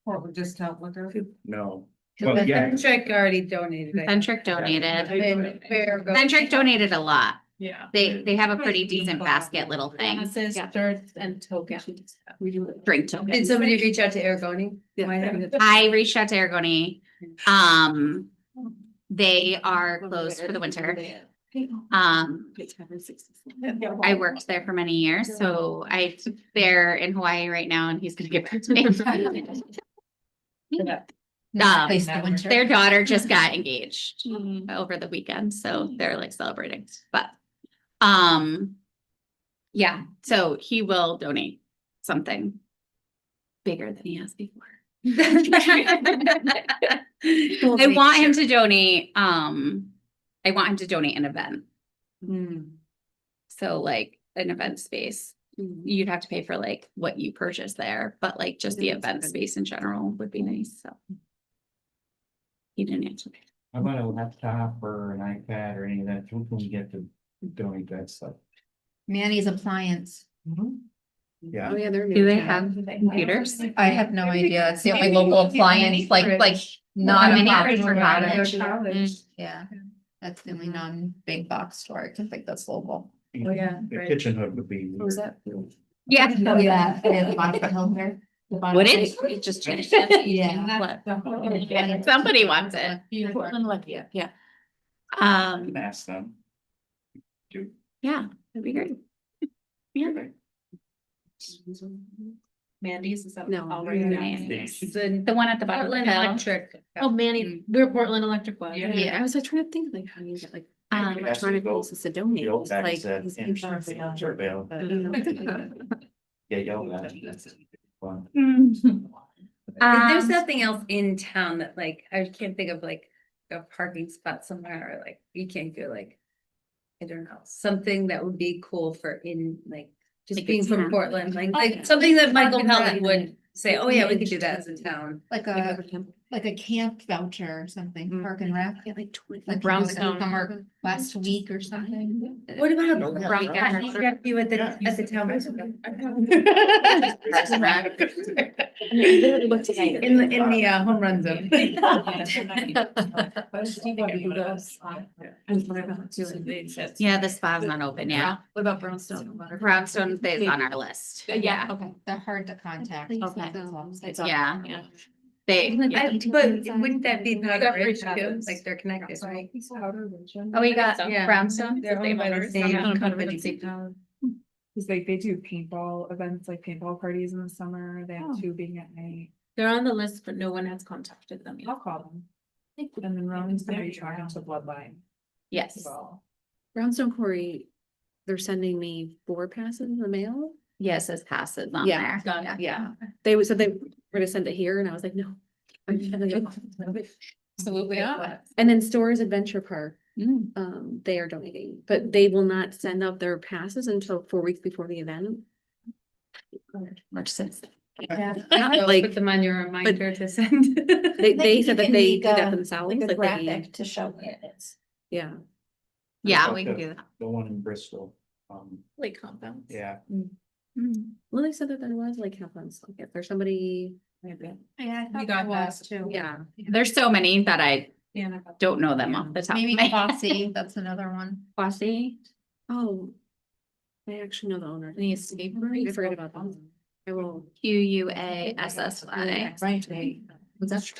F: Or we just help with her.
K: No.
F: The
K: Well, yeah.
F: Centric already donated. I think.
A: Centric donated.
F: And Fair goes-
A: Centric donated a lot.
J: Yeah.
A: They have a pretty decent basket little thing,
B: Glasses, shirts and tokens.
A: drink
F: Did
A: tokens.
F: somebody reach out to Aragoni? Why haven't-
A: I reached out to Aragoni. They are closed for the winter. I worked there for many years, so they're in Hawaii right now and he's gonna get back to me.
G: Place the winter.
A: Their daughter just got engaged over the weekend, so they're like celebrating, but, yeah, so he will donate something bigger than he has before. I want him to donate, I want him to donate an event. So like an event space, you'd have to pay for like what you purchase there, but like just the event space in general would be nice, so. He didn't answer.
K: How about a laptop or an iPad or any of that? Who can we get to donate that stuff?
G: Manny's appliance.
K: Yeah.
E: Oh, yeah, they're.
A: Do they have computers?
G: I have no idea. It's the only local appliance, like not a
A: Mini
G: box
A: fridge for
G: cottage.
A: cottage.
G: Yeah, that's the only non-big box store. I think that's local.
F: Oh, yeah,
K: The
F: right.
K: kitchen hood would be.
E: What was that?
A: Yeah.
G: Oh, yeah. It is Monica Hilder.
A: Would it? It just changed.
G: Yeah.
A: What? Somebody wants it.
E: Yeah.
K: Ask them. Do.
A: Yeah, that'd be great. Yeah.
B: Mandy's, is that?
E: No.
B: already
A: Mandy's.
B: announced?
A: The one at the bottom of the
F: Portland
A: hill.
F: Electric.
B: Oh, Manny, we're Portland Electric Club.
A: Yeah.
E: I was like trying to think like how you get like electronic
K: go-
E: pieces to donate.
K: The old
E: It's
K: guy
E: like
K: said,
E: his
K: "In
E: insurance.
K: Surveyville." Yeah, yell at it. That's fun.
F: There's
A: Um,
F: nothing else in town that like, I can't think of like a parking spot somewhere, or like, you can't go like. I don't know, something that would be cool for in like, just
A: Like a
F: being from
A: town.
F: Portland, like something that Michael
G: Park and
F: Pelton
G: Rec.
F: would say, oh yeah, we could do that as a town.
G: Like a camp voucher or something, Park and Rec.
E: Yeah, like 20.
G: Like
B: Brownstone.
G: Summer last week or something.
F: What about?
A: Brown-
F: You at the town. In the home run zone.
A: yeah, the spa's not open yet.
E: What about Brownstone?
A: Brownstone is on our list.
E: Yeah.
G: Okay, they're hard to contact.
A: Okay. Yeah. They,
F: But wouldn't that be Powder Ridge too? Like they're connected, right?
A: oh, you got
F: Yeah.
A: Brownstone?
F: They're owned by the same company.
J: Cause like they do paintball events, like paintball parties in the summer, they have two being at night.
B: They're on the list, but no one has contacted them yet.
J: I'll call them. And then Ron's gonna be talking to Bloodline
A: Yes.
J: as well.
E: Brownstone Quarry, they're sending me 4 passes in the mail.
A: Yes, it passes on
E: Yeah.
A: there.
B: Got it.
E: Yeah, said they were gonna send it here and I was like, no.
B: Absolutely not.
E: And then Stores Adventure Park,
A: Mm.
E: they are donating, but they will not send out their passes until 4 weeks before the event.
A: March 6th.
E: Like,
F: Put them on your reminder to send.
E: they said that they do
G: Make
E: that
G: a-
E: themselves,
G: Like a
E: like they,
G: graphic to show what it is.
E: yeah.
A: Yeah,
K: Like
A: we can do that.
K: The one in Bristol.
B: Like compounds.
K: Yeah.
E: Well, they said that there was like helplines, like if there's somebody,
G: Yeah,
B: We got that too.
E: yeah.
A: There's so many that I
B: Yeah.
A: don't know them off the top of
G: Maybe
A: my head.
G: Fossey, that's another one.
A: Fossey?
E: Oh. I actually know the owner.
B: Any escape
E: I forgot about them. I will.
A: QUASSY.
E: Right. Was that?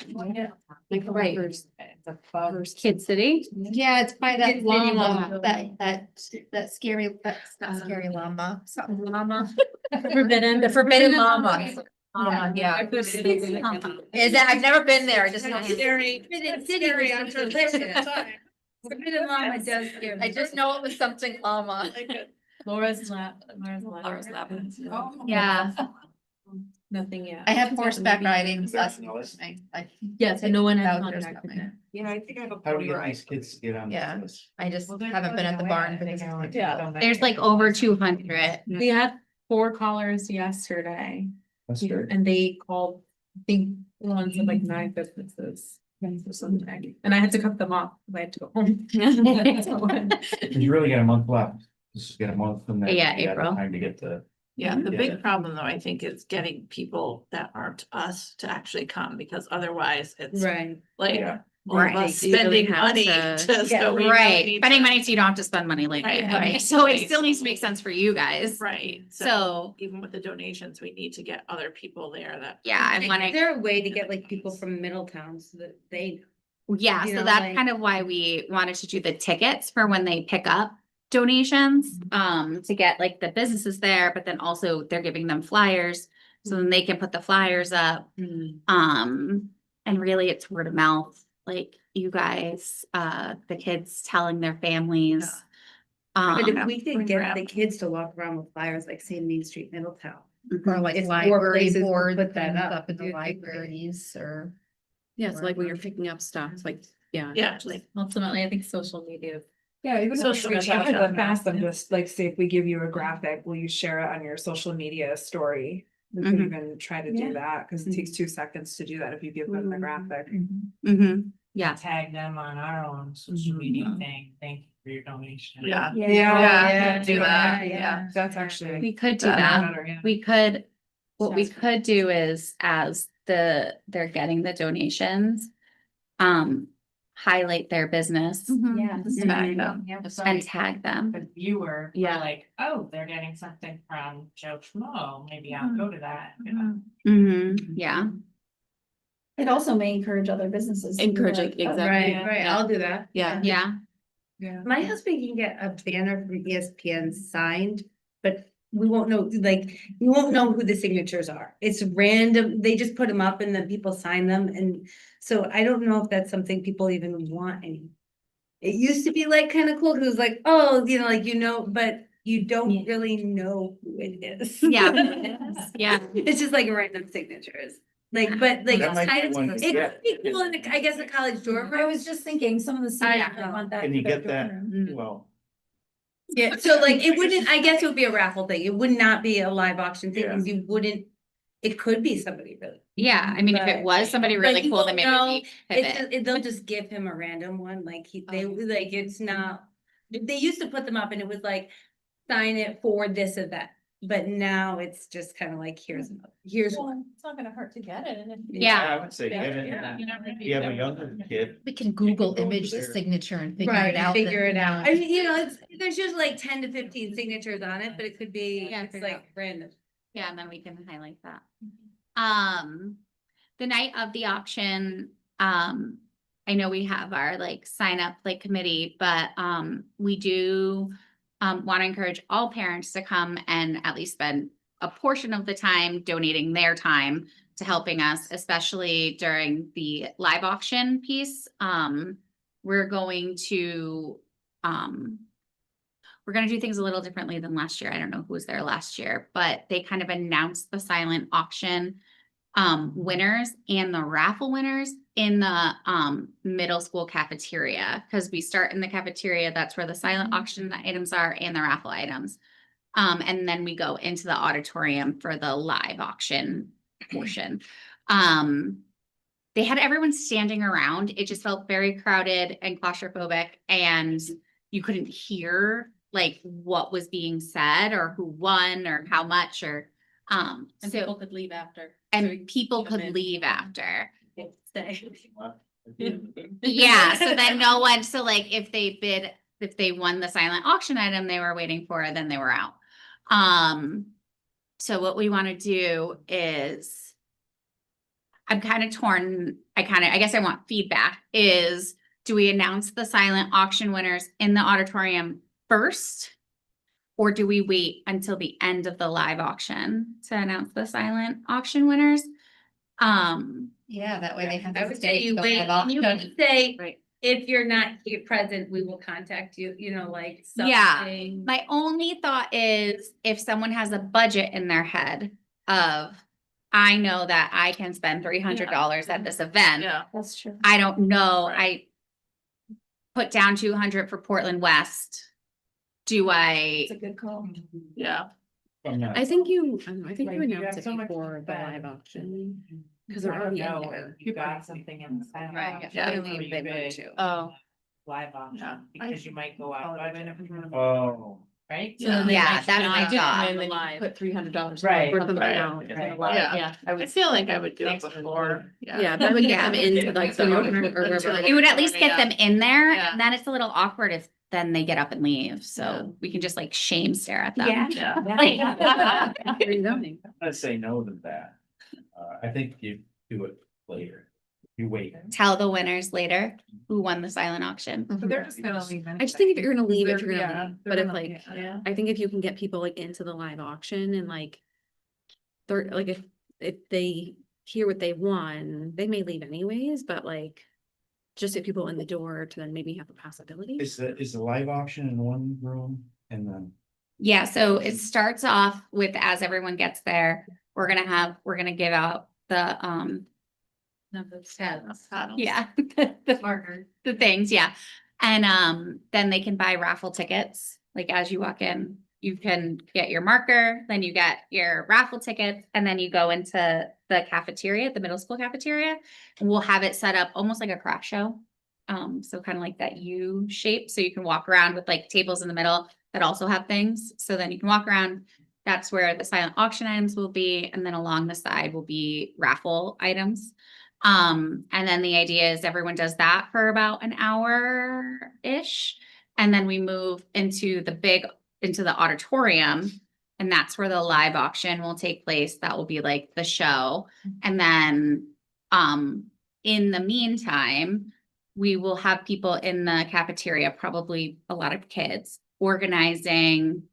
A: Right.
E: First
A: Kid City?
G: Yeah, it's by that
F: It's
G: llama,
F: really
G: that scary, that's not scary llama, something llama.
B: Forbidden.
G: The forbidden llama. Llama, yeah. Is that, I've never been there, I just know.
F: Forbidden llama does scare me.
G: I just know it was something llama.
B: Laura's lap. Laura's lap.
A: Yeah.
B: Nothing yet.
G: I have horseback riding. so that's
K: No, it's-
B: Yes, and no one has
G: Vouchers
B: contacted
G: coming.
B: me.
F: Yeah, I think I have a.
K: How do we get these kids to get on?
G: Yeah.
K: this?
G: I just haven't been at the barn.
B: Yeah.
A: There's like over 200.
B: We had 4 callers yesterday
K: That's good.
B: and they called, I think, one said like 9 businesses. Or something, and I had to cut them off, 'cause I had to go home.
K: You really got a month left. Just get a month from there.
A: Yeah,
K: you got
A: April.
K: Time to get to.
M: Yeah, the
K: Yeah.
M: big problem though, I think, is getting people that aren't us to actually come, because otherwise it's
F: Right.
M: like.
K: Yeah.
M: All of
A: Right.
M: us
E: You really
M: spending
E: have
M: money
E: to-
M: to, so we really
A: Right,
M: need
A: spending
M: to-
A: money so you don't have to spend money later.
M: Right,
A: Okay,
M: right,
A: so it
M: right.
A: still needs to make sense for you guys.
M: Right, so
A: So,
M: even with the donations, we need to get other people there that.
A: yeah, I
F: Is
A: wanna,
F: there a way to get like people from Middletown so that they,
A: yeah,
F: you
A: so
F: know,
A: that's
F: like-
A: kind of why we wanted to do the tickets for when they pick up donations, to get like the businesses there, but then also they're giving them flyers. So then they can put the flyers up, and really it's word of mouth, like you guys, the kids telling their families.
F: but if
A: Um,
F: we could get the kids to walk around with flyers, like say Main Street Middletown.
G: Or like
F: It's more
G: library
F: places to
G: board,
F: put that
G: things
F: up.
G: up in
F: Do
G: the
F: you think they-
G: libraries or.
E: Yeah, it's like when you're picking up stuff, it's like, yeah.
M: Yeah, like,
B: Ultimately, I think social media.
J: Yeah, even if
M: Social
J: we reach
M: media
J: out to
M: doesn't
J: them, ask them
M: matter.
J: just like, say if we give you a graphic, will you share it on your social media story? We could
A: Mhm.
J: even try to
I: Yeah.
J: do that, cause it takes 2 seconds to do that if you give them the
E: Mhm.
J: graphic.
A: yeah,
H: Tag them on our own social media thing, thank you for your donation.
M: yeah.
J: Yeah,
M: do that,
F: yeah.
J: That's actually.
A: we could do
J: better,
A: that.
J: yeah.
A: We could, what we
J: Sounds good.
A: could do is as they're getting the donations, highlight their business
I: Yeah.
M: Tag them.
H: Yeah,
A: and tag them.
H: the viewer,
A: Yeah.
H: like, oh, they're getting something from Joe Schmo, maybe I'll go to that. you know.
A: Yeah,
I: It also may encourage other businesses. to be
E: Encourage,
I: like,
E: like,
I: oh,
E: exactly.
F: Right, right,
E: Yeah.
F: I'll do that.
E: Yeah.
A: yeah,
J: Yeah.
F: My husband can get a banner from ESPN signed, but we won't know, like, you won't know who the signatures are. It's random, they just put them up and then people sign them, and so I don't know if that's something people even want any. It used to be like kind of cool, cause it was like, oh, you know, like, you know, but you don't really know who it is.
A: yeah, yeah.
F: It's just like random signatures, like, but like,
K: That
F: it's
K: might be
F: kind of,
K: one to
F: it
K: get.
F: could be cool in, I guess, a college dorm
I: I
F: room.
I: was just thinking, some of the cities
F: I
I: might
F: know.
I: want that.
K: Can
I: for
K: you
I: their
K: get that?
I: dorm room.
K: Well,
F: Yeah, so like, it wouldn't, I guess it would be a raffle thing, it would not be a live auction thing,
K: Yeah.
F: because you wouldn't, it could be somebody really.
A: Yeah, I mean, if it
F: But-
A: was somebody
F: but
A: really
F: you
A: cool, then
F: won't
A: maybe
F: know.
A: we
F: It's
A: pivot.
F: just, they'll just give him a random one, like they, like, it's not, they used to put them up and it was like, sign it for this event, but now it's just kind of like, here's one.
B: It's not gonna hurt to get it, and if.
A: Yeah.
K: I would say, get it.
M: Yeah.
K: You have a younger kid.
G: We can Google
K: go to
G: image the
K: their-
G: signature and figure
F: Right,
G: it out.
F: figure it
G: that,
F: out. I mean, you know, it's, there's just like 10 to 15 signatures on it, but it could be,
A: Yeah,
F: it's
A: figure it
F: like random.
A: Yeah, and then we can highlight that. The night of the auction, I know we have our like sign up like committee, but we do want to encourage all parents to come and at least spend a portion of the time donating their time to helping us, especially during the live auction piece. We're going to do things a little differently than last year. I don't know who was there last year, but they kind of announced the silent auction winners and the raffle winners in the middle school cafeteria, because we start in the cafeteria. That's where the silent auction items are and the raffle items. And then we go into the auditorium for the live auction portion. They had everyone standing around. It just felt very crowded and claustrophobic, and you couldn't hear like what was being said or who won or how much or
B: And
A: so
B: people could leave after.
A: and people
B: come
A: could
B: in.
A: leave after.
K: Yeah.
A: Yeah, so then no one, so like if they won the silent auction item they were waiting for, then they were out. So what we want to do is, I'm kind of torn. I guess I want feedback is, do we announce the silent auction winners in the auditorium first? Or do we wait until the end of the live auction to announce the silent auction winners?
G: Yeah, that way they have.
F: I
G: to
F: would
G: stay
F: say you
G: till
F: wait,
G: live
F: and you
G: auction.
F: can say,
E: Right.
F: if you're not here present, we will contact you, you know, like.
A: Yeah.
F: something.
A: My only thought is if someone has a budget in their head of, I know that I can spend $300 at this event.
M: Yeah.
I: That's true.
A: I don't know,
M: Right.
A: I put down 200 for Portland West. Do I,
I: It's a good call.
M: Yeah.
K: I'm not-
E: I think you, I don't know, I think you
H: Like, you
E: announced
H: have
E: it
H: so much
E: before the
H: fun.
E: live auction. Cause
H: I
E: they're
H: don't
E: already in
H: know
E: there.
H: if you got something in the silent
A: Right,
H: auction,
M: yeah.
H: or
E: They
H: you
E: bid
H: bid
E: too.
B: Oh.
H: live auction,
M: Yeah.
H: because you might go out budget.
K: Oh,
H: right?
B: So then they
A: Yeah,
B: might
A: that's
B: not
A: my
B: get
A: thought.
B: in the live.
E: Put $300
H: Right,
E: worth of
C: right.
E: account.
B: Yeah, I feel like I would do it before.
E: Yeah, that would get them into like the opener or whatever.
A: It would at least get them in there,
B: Yeah.
A: and then it's a little awkward if then they get up and leave,
B: Yeah.
A: so we can just like shame stare at them.
I: Yeah.
E: Rezoning.
K: I'd say no to that.
C: I think you do it later. You wait.
A: Tell the winners later who won the silent auction.
J: So they're just gonna leave.
E: I just think if you're gonna leave, if
J: They're-
E: you're
J: yeah,
E: gonna leave,
J: they're
E: but if
J: gonna-
E: like,
J: yeah.
E: I think if you can get people like into the live auction and like. They're like, if they hear what they won, they may leave anyways, but like. Just get people in the door to then maybe have a possibility.
K: Is the live auction in one room and then?
A: Yeah, so it starts off with, as everyone gets there, we're gonna give out the, yeah, the marker, the things, yeah. And, then they can buy raffle tickets, like as you walk in, you can get your marker, then you get your raffle tickets, and then you go into the cafeteria, the middle school cafeteria, and we'll have it set up almost like a craft show. So kind of like that U shape, so you can walk around with like tables in the middle that also have things, so then you can walk around. That's where the silent auction items will be, and then along the side will be raffle items. And then the idea is everyone does that for about an hour-ish. And then we move into the auditorium, and that's where the live auction will take place. That will be like the show. And then, in the meantime, we will have people in the cafeteria, probably a lot of kids, organizing,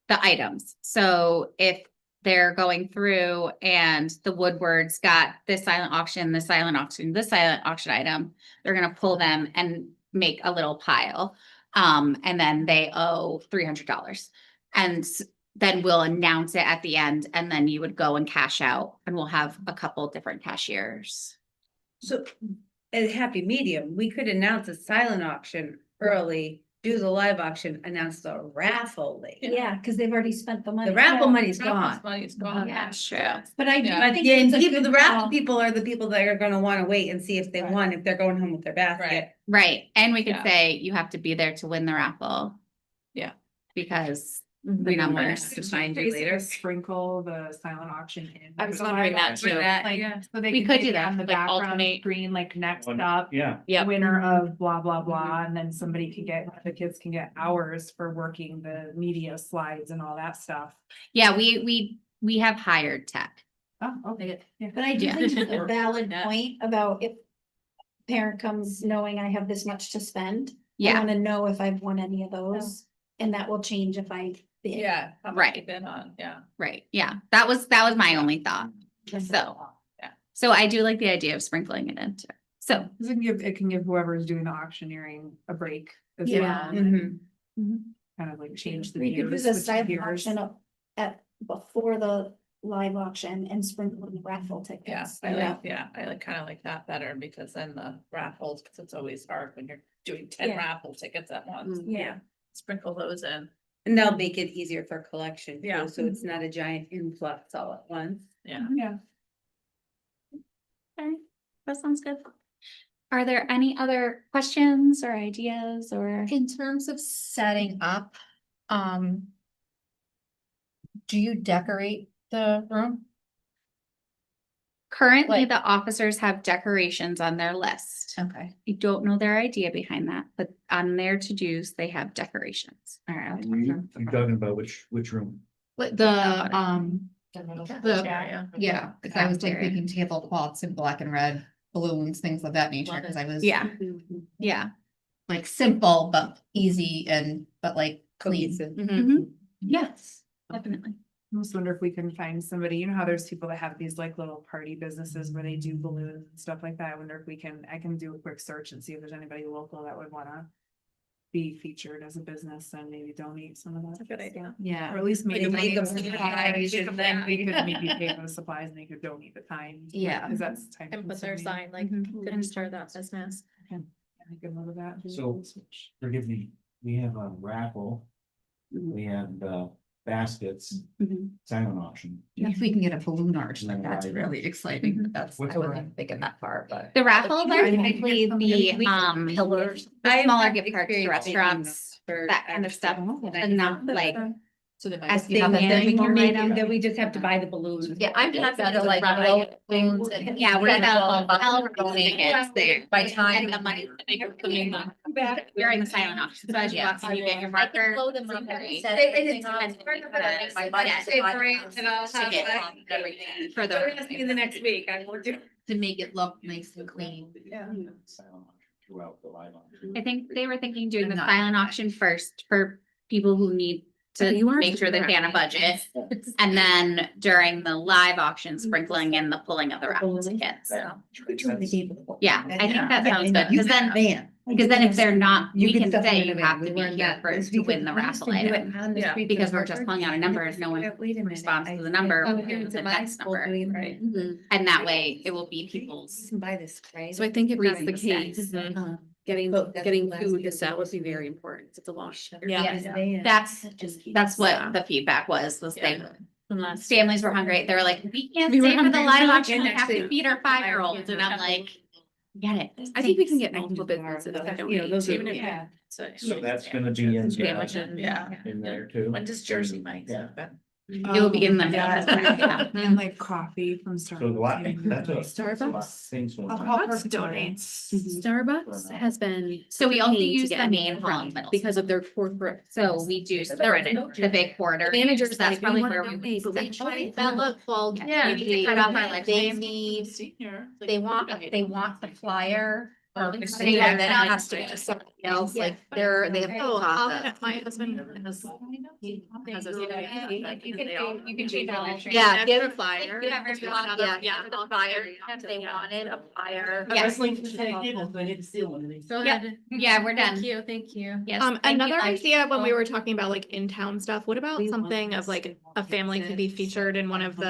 A: the items. So if they're going through and the Woodwards got this silent auction, this silent auction, this silent auction item, they're gonna pull them and make a little pile. And then they owe $300. And then we'll announce it at the end, and then you would go and cash out, and we'll have a couple different cashiers.
F: So, a happy medium, we could announce a silent auction early, do the live auction, announce the raffle later.
I: Yeah, because they've already spent the money.
F: The raffle money's gone.
B: Money's gone.
A: Yeah, true.
I: But I do,
B: Yeah.
I: I
F: But
I: think
F: yeah,
I: it's a
F: people,
I: good
F: the raffle
I: call.
F: people are the people that are gonna wanna wait and see if they won, if they're going home with their basket.
A: Right, and we could
B: Yeah.
A: say you have to be there to win the raffle.
B: Yeah.
A: Because
F: We
A: the
F: don't wanna
A: numbers.
F: have to find you
J: Basically
F: later.
J: sprinkle the silent auction in.
E: I was
J: the
E: wondering
J: live
E: that
J: auction,
E: too.
J: like,
F: Yeah.
J: So they
A: We
J: can
A: could
J: maybe
A: do that,
J: on the
A: like
J: background
A: alternate.
J: screen, like next up.
K: Yeah.
E: Yep.
J: Winner of blah, blah, blah, and then somebody can get, the kids can get hours for working the media slides and all that stuff.
A: Yeah, we have hired tech.
J: Oh, okay. Yeah.
I: But I do
A: Yeah.
I: think it's a valid
B: Yeah.
I: point about if parent comes knowing I have this much to spend. I
A: Yeah,
I: wanna know if I've won any of those, and that will change if I bid.
B: Yeah. how much
A: Right.
B: you've been on, yeah.
A: right, yeah, that was my only thought. So,
B: Yeah.
A: so I do like the idea of sprinkling it into, so.
J: 'Cause it can give whoever's doing the auctioneering a break as
I: Yeah.
J: well. and
A: Mhm.
J: Kind of like change the
I: We could do
J: gears.
I: the
J: switch
I: silent
J: gears.
I: auction up at, before the live auction and sprinkle in the raffle
B: Yeah,
I: tickets.
B: I like, kind of like that better, because then the raffles, because it's always hard when you're doing 10
I: Yeah.
B: raffle tickets at once.
I: Yeah.
B: Sprinkle those in,
F: And that'll make it easier for collection too,
B: Yeah.
F: so it's not a giant influx all at once.
B: yeah.
J: Yeah.
A: Okay, that sounds good. Are there any other questions or ideas or?
G: In terms of setting up, do you decorate the room?
A: Currently,
G: Like-
A: the officers have decorations on their list.
G: Okay.
A: I don't know their idea behind that, but on their to-dos, they have decorations. All right, I'll talk to them.
K: You're talking about which room?
G: The,
A: Yeah,
G: because I was like thinking tablecloths in black and red, balloons, things of that nature, because I was.
A: Yeah, yeah.
G: Like simple, but easy but like clean.
F: Cohesive.
A: Mhm. Yes, definitely.
J: I just wonder if we can find somebody, you know how there's people that have these like little party businesses where they do balloons and stuff like that. I wonder if I can do a quick search and see if there's anybody local that would wanna be featured as a business and maybe donate some of that.
B: Good idea.
A: Yeah.
J: Or at least maybe.
F: Like, make them
J: donate
F: supplies
J: and
F: and
J: then we could maybe pay for the supplies and they could donate the time.
A: Yeah.
J: Cause that's time.
B: And put their
J: consuming.
B: sign, like,
A: Mhm.
B: didn't start that business.
J: I could love that.
K: So- Forgive me, we have a raffle, we have baskets,
A: Mhm.
K: silent auction.
G: If we can get a balloon arch,
K: like, that's really
G: exciting,
A: Mhm.
G: that's,
K: What's
G: I
K: the
G: wasn't thinking that far, but.
A: The raffles are
J: I think
A: typically the
F: Pillars.
A: the
F: I
A: smaller
F: have
A: gift cards to
F: experience making
A: restaurants.
D: for.
A: that kind of stuff, and not like.
G: So they
A: As
F: Thing
A: you have a
F: that
A: thing
F: you
A: for
F: make,
A: item.
F: that we just have to buy the balloons.
G: Yeah, I'm happy to like blow balloons and.
A: Yeah, we're
G: schedule
A: gonna tickets there.
G: By time.
A: And the money. During the silent auction, so as you walk in, you get your
G: I can
A: marker.
G: blow them up and set
A: It-
G: everything
A: it's
G: up.
A: expensive.
G: My budget
A: Yeah.
G: is on
F: And I'll have
G: ticket
F: like-
G: and everything.
A: For the.
F: In the next week, I will do.
G: To make it look nice and clean.
K: Throughout the live.
A: I think they were thinking doing the
G: Not-
A: silent auction first for people who need
E: Oh,
A: to
E: you are
A: make sure that they have a budget. And then during the live auction, sprinkling in the pulling of the raffle tickets. Yeah, I think that sounds good, because then if they're not, we can say you have to be here first to win the raffle item. Because we're just pulling out a number, if no one responds to the number, we'll give them the next number.
E: Mhm.
A: And that way it will be people's.
F: Buy this, right?
E: So I think if that's the
A: Breathing
E: case,
A: space.
E: getting
F: But that's
E: getting
F: the last
E: food
F: year
E: to sell would be
F: we-
E: very important. It's a long.
A: That's what the feedback was they,
B: Unless.
A: families were hungry. They were like, we can't
E: We were
A: stay for the
E: hungry.
A: live auction, we
F: And
A: have to
F: actually-
A: feed our 5-year-olds, and I'm like, get it.
E: I think we can get
F: I can
E: multiple
F: just borrow
E: businesses
F: those.
E: that
F: You know,
E: donate
F: those are-
E: too.
F: yeah.
E: So
K: So that's gonna be in.
M: Yeah.
K: In there too.
M: When does Jersey Mike's
K: Yeah.
M: open?
A: It will be in the.
J: Yeah. And like coffee from
K: So the lot,
J: Starbucks.
K: that's a.
E: Starbucks?
K: Things will-
J: Starbucks donates.
E: Starbucks has been.
A: So we also
E: paying to
A: use
E: get
A: the
E: any
A: main hall in middle
E: because of their corporate.
A: So we do the big quarter.
E: Managers,
A: That's
E: like, we
A: probably
E: wanna
A: where we
E: donate, but
A: would.
E: we-
A: send-
G: Bella called.
A: Yeah, we can cut off our life
G: They
A: stream.
G: need,
M: Senior.
G: they want the flyer. And
A: Yeah.
G: then it has to go to somebody else, like they have.
M: My husband has.
A: You can change our life stream.
G: Yeah, give a flyer.
A: If you ever want
G: Yeah,
A: to-
G: yeah, a flyer, if they wanted a flyer.
A: Yes.
B: Go ahead.
A: Yeah, we're done.
B: Thank you.
A: Yes, thank you,
N: Another
A: guys.
N: idea when we were talking about like in-town stuff, what about something of like a family could be featured in one of the